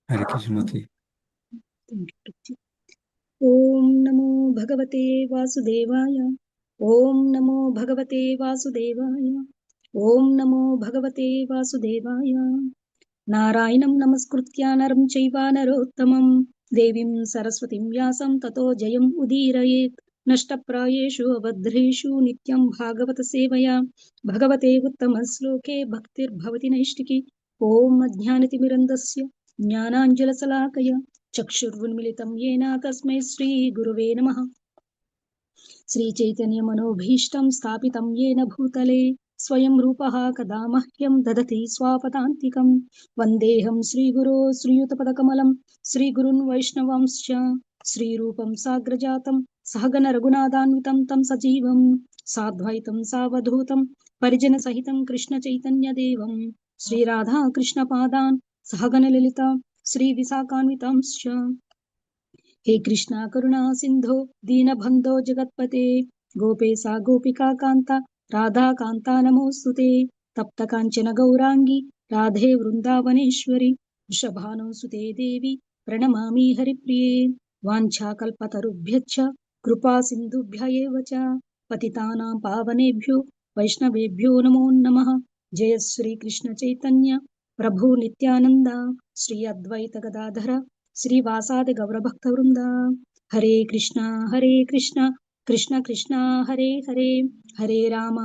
हरे कृष्णमूर्ति। ओम नमो भगवते वासुदेवाय। ओम नमो भगवते वासुदेवाय। ओम नमो भगवते वासुदेवाय। नारायणं नमस्कृत्य नरं चैव नरोत्तमं देवीं सरस्वतीं व्यासं ततो जयम् उदीरयेत्। नष्टप्रायेषु अभद्रेषु नित्यं भागवत सेवया भगवते उत्तमश्लोके भक्तिर्भवति नैष्टिकी। ॐ अज्ञानतिमिरन्दस्य ज्ञानाञ्जलशलाकया चक्षुर्उन्मिलितं येन तस्मै श्रीगुरुवे नमः। श्रीचैतन्यमनोभीष्टं स्थापितं येन भूतले स्वयं रूपः कदा मह्यं ददति स्वापदान्तिकं। वन्देऽहं श्रीगुरो श्रीयुतपदकमलं श्रीगुरुन् वैष्णवांश्च श्रीरूपं साग्रजातं सहगण रघुनाथान्वितं तं सजीवं साद्वैतं सावधूतं परिजनसहितं कृष्णचैतन्यदेवं श्रीराधा कृष्णपादान् सहगण ललिता श्रीविशाखान्वितांश्च। हे कृष्णा करुणा सिंधो दीनबन्धो जगत्पते गोपेशा गोपिका कान्ता राधा कान्ता नमोऽस्तुते। तप्त काञ्चन गौरांगी राधे वृन्दावनेश्वरी वृषभानुसुते देवी प्रणमामि हरिप्रिये। वाञ्छाकल्पतरुभ्यश्च कृपा सिन्धुभ्य एव च पतितानां पावनेभ्यो वैष्णवेभ्यो नमो नमः। जय श्री कृष्ण चैतन्य प्रभु नित्यानंद श्री अद्वैत गदाधर श्रीवासादि गौरभक्तवृंदा। Hare Krishna Krishna Krishna Hare Hare, Hare Rama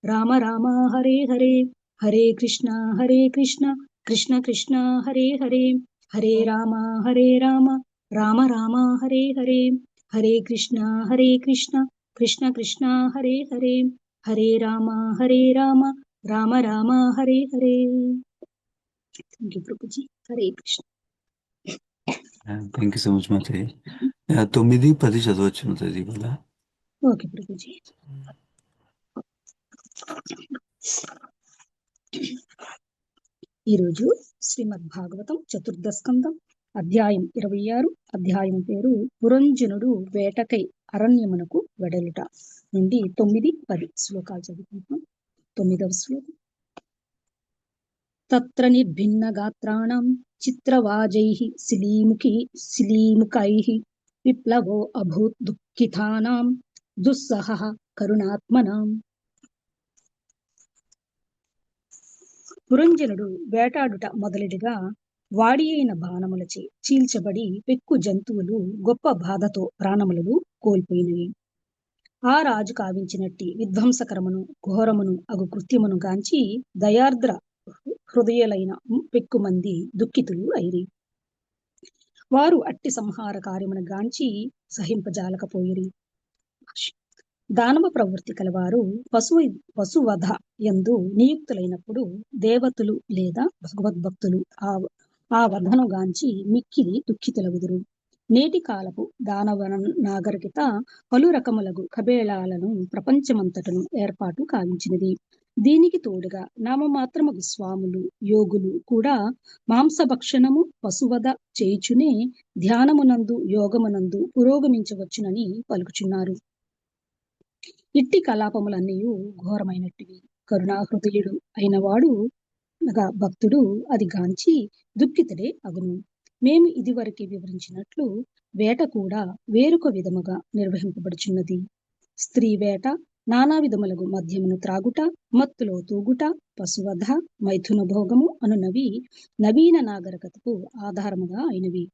Rama Rama Hare Hare. Hare Krishna Krishna Krishna Hare Hare, Hare Rama Rama Rama Hare Hare. Hare Krishna Krishna Krishna Hare Hare, Hare Rama Rama Rama Hare Hare. Thank you Prabhu ji. Hare Krishna. Thank you so much Mataji. 9-10 చదవచ్చు మాతాజీ ఇవాళ. ఓకే ప్రభుజీ. ఈరోజు శ్రీమద్ భాగవతం చతుర్థ స్కందం అధ్యాయం 26. అధ్యాయం పేరు పురంజనుడు వేటకై అరణ్యమునకు వెడలుట నుండి 9-10 శ్లోకాలు చదువుకుంటున్నాం. 9వ శ్లోకం. తత్ర నిర్భిన్న గాత్రాణం చిత్రవాజైః శిలీముఖైః విప్లవో అభూత్ దుఃఖితానాం దుస్సహః కరుణాత్మనాం. పురంజనుడు వేటాడుట మొదలెడుగా వాడి అయిన బాణములచే చీల్చబడి పెక్కు జంతువులు గొప్ప బాధతో ప్రాణములను కోల్పోయినవి. ఆ రాజు కావించినట్టి విధ్వంసకరమును ఘోరమును అగు కృత్యమును గాంచి దయార్ద్ర హృదయులైన పెక్కుమంది దుఃఖితులు అయిరి. వారు అట్టి సంహార కార్యమును గాంచి సహింపజాలకపోయిరి. దానవ ప్రవృత్తి కలవారు పశువధ యందు నియుక్తులైనప్పుడు దేవతలు లేదా భగవద్భక్తులు ఆ వధను గాంచి మిక్కిలి దుఃఖితులగుదురు. నేటి కాలపు దానవ నాగరికత పలు రకములగు కబేళాలను ప్రపంచమంతటను ఏర్పాటు కావించినది. దీనికి తోడుగా నామమాత్రమగు స్వాములు యోగులు కూడా మాంసభక్షణము పశువధ చేయుచునే ధ్యానమునందు యోగమునందు పురోగమించవచ్చునని పలుకుచున్నారు. ఇట్టి కలాపములన్నీ ఘోరమైనట్టివి. కరుణాహృదయుడు అయినవాడు అనగా భక్తుడు అది గాంచి దుఃఖితుడే అగును. మేము ఇదివరకే వివరించినట్లు వేట కూడా వేరొక విధముగా నిర్వహింపబడుచున్నది. స్త్రీ వేట, నానా విధములగు మద్యమును త్రాగుట, మత్తులో తూగుట, పశువధ, మైథున భోగము అనునవి నవీన నాగరికతకు ఆధారముగా అయినవి.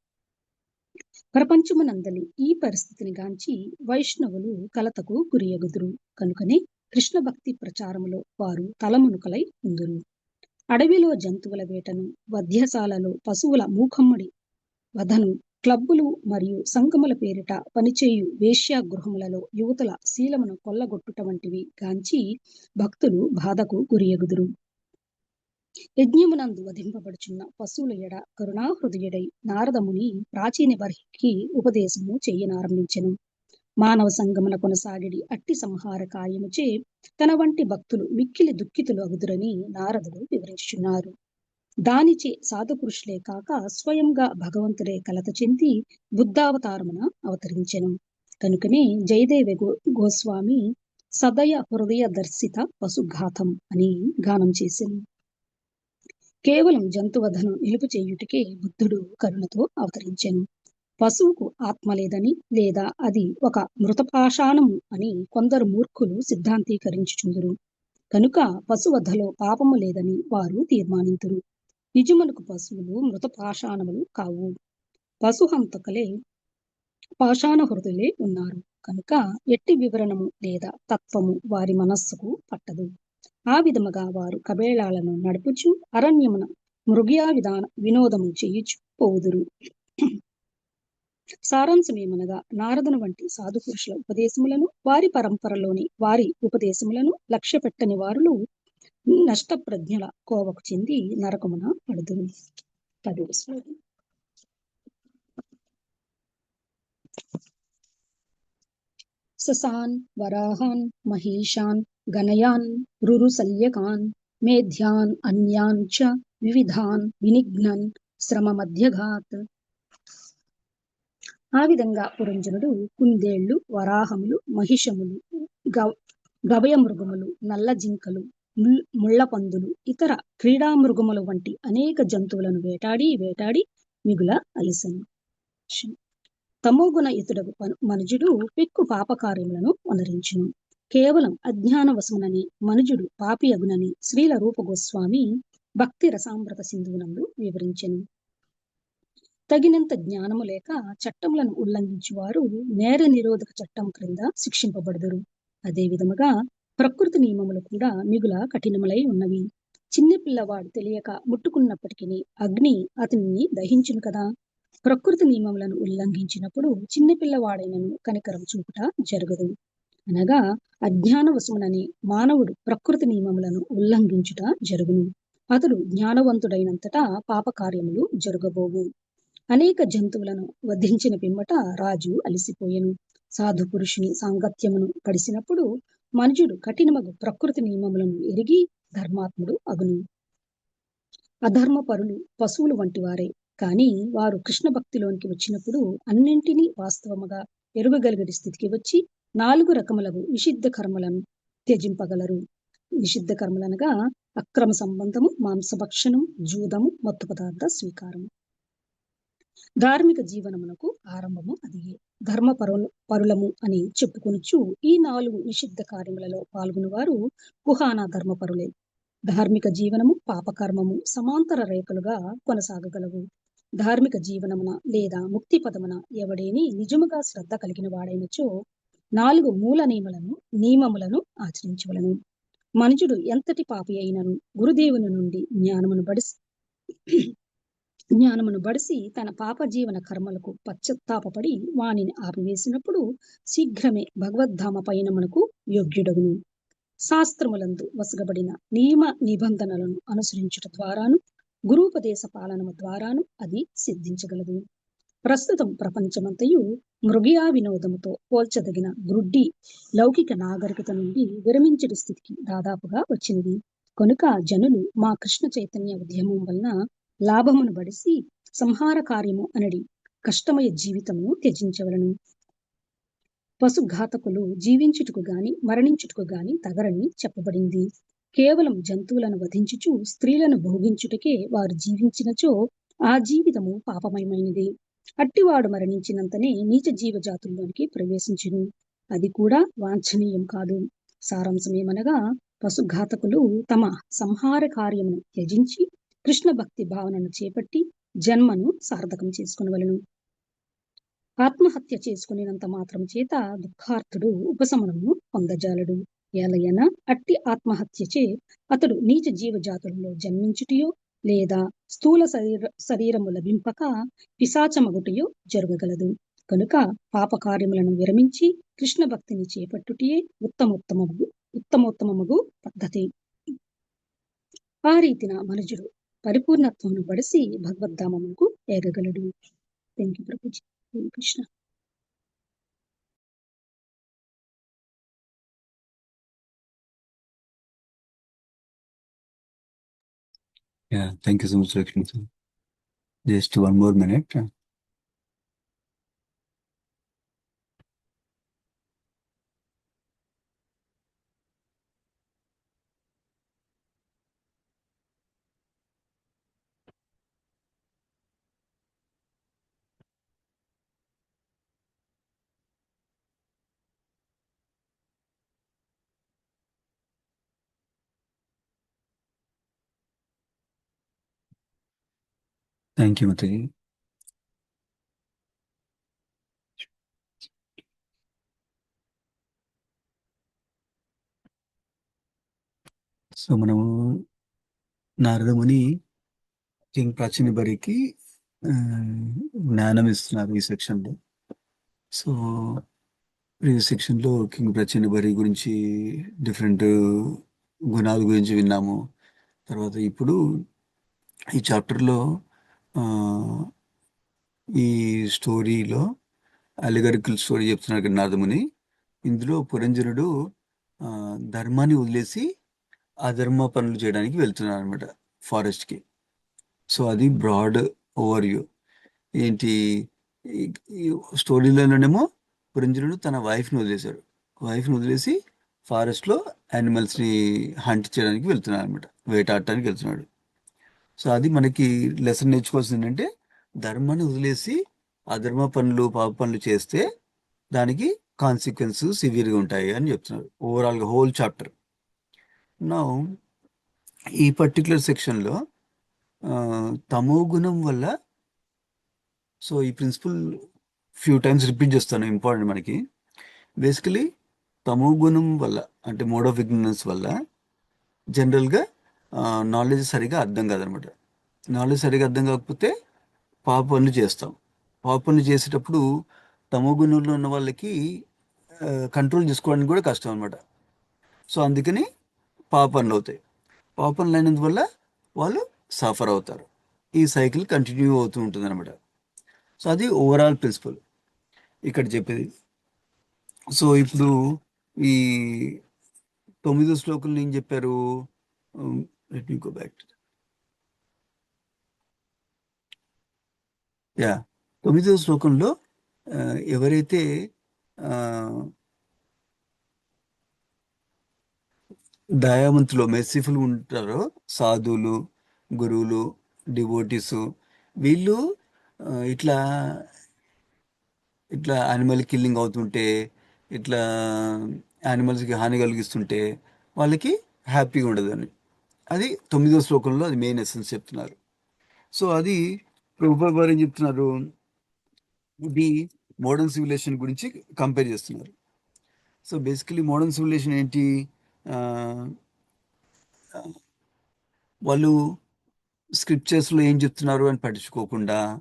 ప్రపంచమునందలి ఈ పరిస్థితిని గాంచి వైష్ణవులు కలతకు గురియగుదురు. కనుకనే కృష్ణ భక్తి ప్రచారములో వారు తలమునుకలై ఉందురు. అడవిలో జంతువుల వేటను, వధ్యశాలలో పశువుల మూకమ్మడి వధను, క్లబ్బులు మరియు సంఘముల పేరిట పనిచేయు వేశ్యాగృహములలో యువతుల శీలమును కొల్లగొట్టుట వంటివి గాంచి భక్తులు బాధకు గురియగుదురు. యజ్ఞమునందు వధింపబడుచున్న పశువుల ఎడ కరుణాహృదయుడై నారదముని ప్రాచీన బర్హికి ఉపదేశము చేయనారంభించెను. మానవ సంగమున కొనసాగిడి అట్టి సంహార కార్యముచే తన వంటి భక్తులు మిక్కిలి దుఃఖితులు అగుదురని నారదుడు వివరించుచున్నారు. దానిచే సాధుపురుషులే కాక స్వయంగా భగవంతుడే కలత చెంది బుద్ధావతారమున అవతరించెను. కనుకనే జయదేవ గోస్వామి సదయ హృదయ దర్శిత పశుఘాతం అని గానం చేసెను. కేవలం జంతువధను నిలుపు చేయుటకే బుద్ధుడు కరుణతో అవతరించెను. పశువుకు ఆత్మ లేదని లేదా అది ఒక మృతపాషాణము అని కొందరు మూర్ఖులు సిద్ధాంతీకరించుచుందురు. కనుక పశువధలో పాపము లేదని వారు తీర్మానింతురు. నిజమునకు పశువులు మృతపాషాణములు కావు. పశుహంతకులే పాషాణ హృదయులే ఉన్నారు. కనుక ఎట్టి వివరణము లేదా తత్వము వారి మనస్సుకు పట్టదు. ఆ విధముగా వారు కబేళాలను నడుపుచు అరణ్యమున మృగ్యా వినోదము చేయుచు పోవుదురు. సారాంశమేమనగా నారదుని వంటి సాధు పురుషుల ఉపదేశములను వారి పరంపరలోని వారి ఉపదేశములను లక్ష్య పెట్టని వారులు నష్టప్రజ్ఞల కోవకు చెంది నరకమున పడుదురు. 10వ శ్లోకం. ససాన్ వరాహాన్ మహీషాన్ గణయాన్ రురుసల్యకాన్ మేధ్యాన్ అన్యాన్ చ వివిధాన్ వినిఘ్నన్ శ్రమ మధ్యఘాత్. ఆ విధంగా పురంజనుడు కుందేళ్లు, వరాహములు, మహిషములు, గవయ మృగములు, నల్ల జింకలు, ముళ్ళ పందులు, ఇతర క్రీడా మృగముల వంటి అనేక జంతువులను వేటాడి వేటాడి మిగుల అలిసెను. తమోగుణ ఇతుడగు మనుజుడు పెక్కు పాపకార్యములను వనరించును. కేవలం అజ్ఞాన వశమునని మనుజుడు పాపి అగునని శ్రీల రూప గోస్వామి భక్తి రసామృత సింధువునందు వివరించెను. తగినంత జ్ఞానము లేక చట్టములను ఉల్లంఘించువారు నేర నిరోధక చట్టం క్రింద శిక్షింపబడుదురు. అదే విధముగా ప్రకృతి నియమములు కూడా మిగుల కఠినములై ఉన్నవి. చిన్న పిల్లవాడు తెలియక ముట్టుకున్నప్పటికీ అగ్ని అతనిని దహించును కదా. ప్రకృతి నియమములను ఉల్లంఘించినప్పుడు చిన్న పిల్లవాడైనను కనికరం చూపుట జరగదు. అనగా అజ్ఞానవశమునని మానవుడు ప్రకృతి నియమములను ఉల్లంఘించుట జరుగును. అతడు జ్ఞానవంతుడైనంతటా పాపకార్యములు జరగబోవు. అనేక జంతువులను వధించిన పిమ్మట రాజు అలిసిపోయెను. సాధు పురుషుని సాంగత్యమును పడిసినప్పుడు మనుజుడు కఠినమగు ప్రకృతి నియమములను ఎరిగి ధర్మాత్ముడు అగును. అధర్మ పరులు పశువులు వంటి వారే, కానీ వారు కృష్ణ భక్తిలోనికి వచ్చినప్పుడు అన్నింటినీ వాస్తవముగా ఎరుగగలిగడి స్థితికి వచ్చి 4 రకములకు నిషిద్ధ కర్మలను త్యజింపగలరు. నిషిద్ధ కర్మలనగా అక్రమ సంబంధము, మాంసభక్షణం, జూదము, మత్తు పదార్థ స్వీకారము. ధార్మిక జీవనమునకు ఆరంభము అదియే. ధర్మ పరులము అని చెప్పుకొనుచు ఈ 4 నిషిద్ధ కార్యములలో పాల్గొనేవారు కుహాన ధర్మపరులే. ధార్మిక జీవనము, పాపకర్మము సమాంతర రేఖలుగా కొనసాగగలవు. ధార్మిక జీవనమున లేదా ముక్తి పదమున ఎవడేని నిజముగా శ్రద్ధ కలిగిన వాడైనచో 4 మూల నియమములను ఆచరించవలను. మనుజుడు ఎంతటి పాపి అయినను గురుదేవుని నుండి జ్ఞానమును బడిసి తన పాప జీవన కర్మలకు పశ్చాత్తాపడి వానిని ఆపివేసినప్పుడు శీఘ్రమే భగవద్ధామ పయనమునకు యోగ్యుడగును. శాస్త్రములందు వసగబడిన నియమ నిబంధనలను అనుసరించుట ద్వారాను గురూపదేశ పాలనము ద్వారాను అది సిద్ధించగలదు. ప్రస్తుతం ప్రపంచమంతయు మృగియా వినోదముతో పోల్చదగిన గ్రుడ్డి లౌకిక నాగరికత నుండి విరమించడి స్థితికి దాదాపుగా వచ్చినది. కనుక జనులు మా కృష్ణ చైతన్య ఉద్యమం వలన లాభమును బడిసి సంహార కార్యము అనడి కష్టమయ జీవితమును త్యజించవలను. పశుఘాతకులు జీవించుటకు గాని మరణించుటకు గాని తగరని చెప్పబడింది. కేవలం జంతువులను వధించుచు స్త్రీలను భోగించుటకే వారు జీవించినచో ఆ జీవితము పాపమయమైనది. అట్టివాడు మరణించినంతనే నీచ జీవజాతుల్లోనికి ప్రవేశించును. అది కూడా వాంఛనీయం కాదు. సారాంశమేమనగా పశుఘాతకులు తమ సంహార కార్యమును త్యజించి కృష్ణ భక్తి భావనను చేపట్టి జన్మను సార్థకం చేసుకునవలను. ఆత్మహత్య చేసుకునేంత మాత్రం చేత దుఃఖార్థుడు ఉపశమనము పొందజాలడు. ఏలయన అట్టి ఆత్మహత్యచే అతడు నీచ జీవజాతులలో జన్మించుటయో లేదా స్థూల శరీరము లభింపక పిశాచమగుటయో జరగగలదు. కనుక పాపకార్యములను విరమించి కృష్ణ భక్తిని చేపట్టుటయే ఉత్తమోత్తమముగు పద్ధతి. ఆ రీతిన మనుజుడు పరిపూర్ణత్వమును బడిసి భగవద్ధామమునకు ఏగగలడు. Thank you Prabhuji. Krishna. Yeah, thank you so much, Lakshmi. Just 1 more minute. Thank you మతకి. సో మనము నారదముని కింగ్ ప్రాచీన బరికి జ్ఞానం ఇస్తున్నారు ఈ సెక్షన్లో. సో ప్రీవియస్ సెక్షన్లో కింగ్ ప్రాచీన బరి గురించి డిఫరెంట్ గుణాల గురించి విన్నాము. తర్వాత ఇప్పుడు ఈ చాప్టర్లో ఈ స్టోరీలో అలిగరికల్ స్టోరీ చెప్తున్నారు కదా నారదముని. ఇందులో పురంజనుడు ధర్మాన్ని వదిలేసి అధర్మ పనులు చేయడానికి వెళ్తున్నాడు అనమాట ఫారెస్ట్కి. సో అది బ్రాడ్ ఓవర్ వ్యూ. ఏంటి ఈ- ఈ స్టోరీలోనేమో పురంజనుడు తన వైఫ్ని వదిలేశాడు. వైఫ్ని వదిలేసి ఫారెస్ట్లో యానిమల్స్ని హంట్ చేయడానికి వెళ్తున్నాడు అనమాట, వేటాడటానికి వెళ్తున్నాడు. సో అది మనకి లెసన్ నేర్చుకోవాల్సింది ఏంటంటే ధర్మాన్ని వదిలేసి అధర్మ పనులు పాప పనులు చేస్తే దానికి కాన్సిక్వెన్స్ సివియర్గా ఉంటాయి అని చెప్తున్నారు ఓవరాల్గా హోల్ చాప్టర్. నా ఈ పర్టికులర్ సెక్షన్లో తమో గుణం వల్ల, సో ఈ ప్రిన్సిపల్ ఫ్యూ టైమ్స్ రిపీట్ చేస్తాను, ఇంపార్టెంట్ మనకి. బేసికలీ తమో గుణం వల్ల అంటే మోడ్ ఆఫ్ ఇగ్నరెన్స్ వల్ల జనరల్గా నాలెడ్జ్ సరిగా అర్థం కాదనమాట. నాలెడ్జ్ సరిగా అర్థం కాకపోతే పాప పనులు చేస్తాం. పాప పనులు చేసేటప్పుడు తమో గుణంలో ఉన్న వాళ్ళకి కంట్రోల్ చేసుకోవడానికి కూడా కష్టం అనమాట. సో అందుకని పాప పనులు అవుతాయి. పాప పనులు అయినందువల్ల వాళ్ళు సఫర్ అవుతారు. ఈ సైకిల్ కంటిన్యూ అవుతూ ఉంటుంది అనమాట. సో అది ఓవరాల్ ప్రిన్సిపల్ ఇక్కడ చెప్పేది. సో ఇప్పుడు ఈ 9వ శ్లోకంలో ఏం చెప్పారు? Let me go back. Yeah, 9వ శ్లోకంలో ఎవరైతే ఆ, దయావంతులు మెర్సిఫుల్ ఉంటారో, సాధువులు, గురువులు, డివోటీసు, వీళ్ళు ఇట్లా ఇట్లా యానిమల్ కిల్లింగ్ అవుతుంటే, ఇట్లా యానిమల్స్కి హాని కలిగిస్తుంటే వాళ్ళకి హ్యాపీగా ఉండదు అని, అది 9వ శ్లోకంలో అది మెయిన్ ఎసెన్స్ చెప్తున్నారు. సో అది ప్రభుపాద వారు ఏం చెప్తున్నారు, ఇది మోడర్న్ సివిలైజేషన్ గురించి కంపేర్ చేస్తున్నారు. సో బేసికలీ మోడర్న్ సివిలైజేషన్ ఏంటి, ఆ, వాళ్ళు స్క్రిప్చర్స్లో ఏం చెప్తున్నారు అని పట్టించుకోకుండా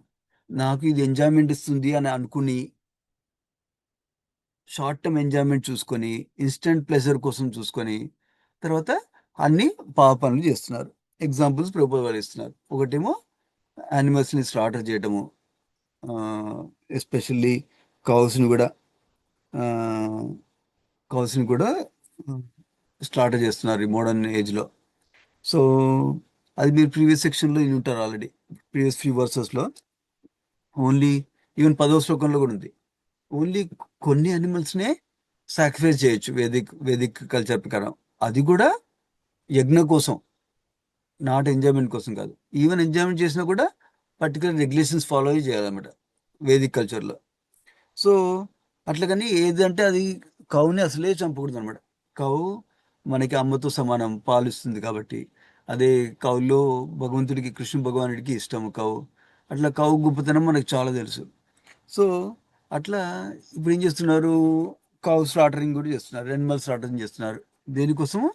నాకు ఇది ఎంజాయ్మెంట్ ఇస్తుంది అని అనుకుని షార్ట్ టర్మ్ ఎంజాయ్మెంట్ చూసుకొని ఇన్స్టెంట్ ప్లెజర్ కోసం చూసుకొని తర్వాత అన్ని పాప పనులు చేస్తున్నారు. ఎగ్జాంపుల్స్ ప్రభుత్వాలు ఇస్తున్నారు. ఒకటేమో యానిమల్స్ని స్లాటర్ చేయటము, ఎస్పెషల్లీ కౌస్ని కూడా కౌస్ని కూడా స్లాటర్ చేస్తున్నారు ఈ మోడర్న్ ఏజ్లో. సో అది మీరు ప్రీవియస్ సెక్షన్లో విని ఉంటారు ఆల్రెడీ. ప్రీవియస్ ఫ్యూ వర్సెస్లో ఓన్లీ ఈవెన్ 10వ శ్లోకంలో కూడా ఉంది. ఓన్లీ కొన్ని యానిమల్స్నే సాక్రిఫైస్ చేయొచ్చు వేదిక్ కల్చర్ ప్రకారం. అది కూడా యజ్ఞ కోసం, నాట్ ఎంజాయ్మెంట్ కోసం కాదు. ఈవెన్ ఎంజాయ్మెంట్ చేసినా కూడా పర్టికులర్ రెగ్యులేషన్స్ ఫాలో అయ్యి చేయాలన్నమాట వేదిక్ కల్చర్లో. సో అట్లా ఏదంటే అది కౌని అసలే చంపకూడదు అనమాట. కౌ మనకి అమ్మతో సమానం, పాలిస్తుంది కాబట్టి. అదే కౌలో భగవంతుడికి, కృష్ణ భగవానుడికి ఇష్టం కౌ. అట్లా కౌ గొప్పతనం మనకు చాలా తెలుసు. సో అట్లా ఇప్పుడు ఏం చేస్తున్నారు, కౌ స్లాటరింగ్ కూడా చేస్తున్నారు, యానిమల్ స్లాటరింగ్ చేస్తున్నారు. దేనికోసము?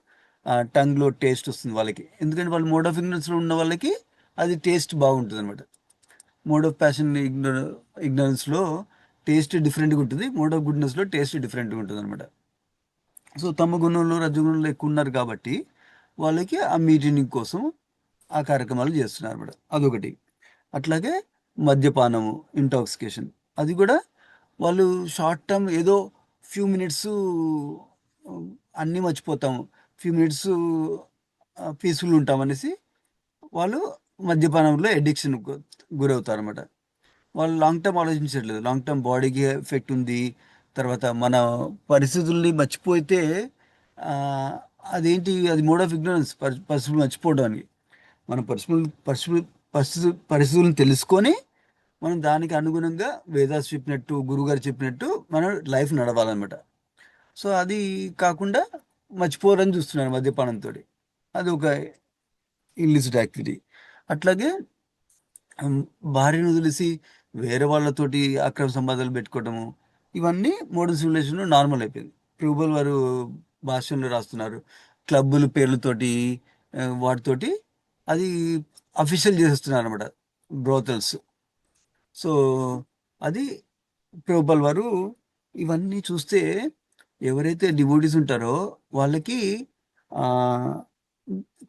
టంగ్లో టేస్ట్ వస్తుంది వాళ్ళకి. ఎందుకంటే వాళ్ళు మోడ్ ఆఫ్ ఇగ్నరెన్స్లో ఉన్న వాళ్ళకి అది టేస్ట్ బాగుంటుంది అనమాట. మోడ్ ఆఫ్ ప్యాషన్ ఇగ్నరెన్స్లో టేస్ట్ డిఫరెంట్గా ఉంటుంది, మోడ్ ఆఫ్ గుడ్నెస్లో టేస్ట్ డిఫరెంట్గా ఉంటుంది అనమాట. సో తమ గుణంలో రజగుణంలో ఎక్కువ ఉన్నారు కాబట్టి వాళ్ళకి ఆ మీటింగ్ కోసం ఆ కార్యక్రమాలు చేస్తున్నారు అనమాట. అదొకటి. అట్లాగే మద్యపానము, ఇంటాక్సికేషన్, అది కూడా వాళ్ళు షార్ట్ టర్మ్ ఏదో ఫ్యూ మినిట్స్ అన్నీ మర్చిపోతాము, ఫ్యూ మినిట్స్ పీస్ఫుల్ ఉంటాం అనేసి వాళ్ళు మద్యపానంలో ఎడిక్షన్ గురవుతారు అనమాట. వాళ్ళు లాంగ్ టర్మ్ ఆలోచించట్లేదు. లాంగ్ టర్మ్ బాడీకి ఎఫెక్ట్ ఉంది. తర్వాత మన పరిస్థితుల్ని మర్చిపోతే ఆ, అదేంటి, అది మోడ్ ఆఫ్ ఇగ్నరెన్స్, పరిస్థితులు మర్చిపోవడానికి. మనం పరిస్థితులను తెలుసుకొని మనం దానికి అనుగుణంగా వేదాస్ చెప్పినట్టు, గురుగారు చెప్పినట్టు మనం లైఫ్ నడవాలన్నమాట. సో అది కాకుండా మర్చిపోరని చూస్తున్నారు మద్యపానంతో. అది ఒక ఇల్లిసిట్ యాక్టివిటీ. అట్లాగే ఉమ్, భార్యను వదిలేసి వేరే వాళ్ళతోటి అక్రమ సంబంధాలు పెట్టుకోవటము, ఇవన్నీ మోడర్న్ సివిలైజేషన్లో నార్మల్ అయిపోయింది. ప్రభుత్వాలు వారు భాషల్లో రాస్తున్నారు, క్లబ్బుల పేర్లతోటి వాటితోటి అది అఫీషియల్ చేసేస్తున్నారు అనమాట, బ్రోతల్స్. సో అది ప్రభుపాల్ వారు ఇవన్నీ చూస్తే ఎవరైతే డివోటీస్ ఉంటారో వాళ్ళకి ఆ,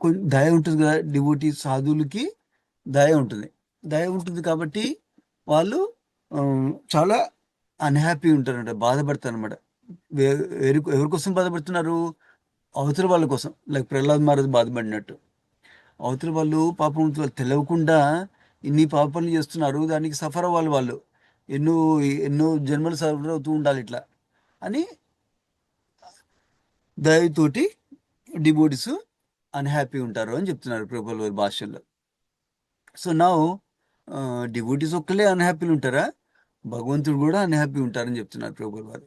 కొంచెం దయ ఉంటుంది కదా, డివోటీ సాధువులకి దయ ఉంటుంది. దయ ఉంటుంది కాబట్టి వాళ్ళు ఆ, చాలా అన్హ్యాపీ ఉంటారంట, బాధపడతారు అనమాట. ఎవరి కోసం బాధపడుతున్నారు? అవతల వాళ్ళ కోసం, లైక్ ప్రహ్లాద్ మహారాజ్ బాధపడినట్టు. అవతల వాళ్ళు పాపం వాళ్ళు తెలియకుండా ఇన్ని పాపాలు చేస్తున్నారు, దానికి సఫర్ అవ్వాలి వాళ్ళు, ఎన్నో ఎన్నో జన్మలు సఫర్ అవుతూ ఉండాలి ఇట్లా అని దయతోటి డివోటీస్ అన్హ్యాపీ ఉంటారు అని చెప్తున్నారు ప్రభుపాల్ వారి భాషల్లో. సో నా డివోటీస్ ఒక్కలే అన్హ్యాపీలు ఉంటారా? భగవంతుడు కూడా అన్హ్యాపీ ఉంటారని చెప్తున్నారు ప్రభుపాల్ వారు.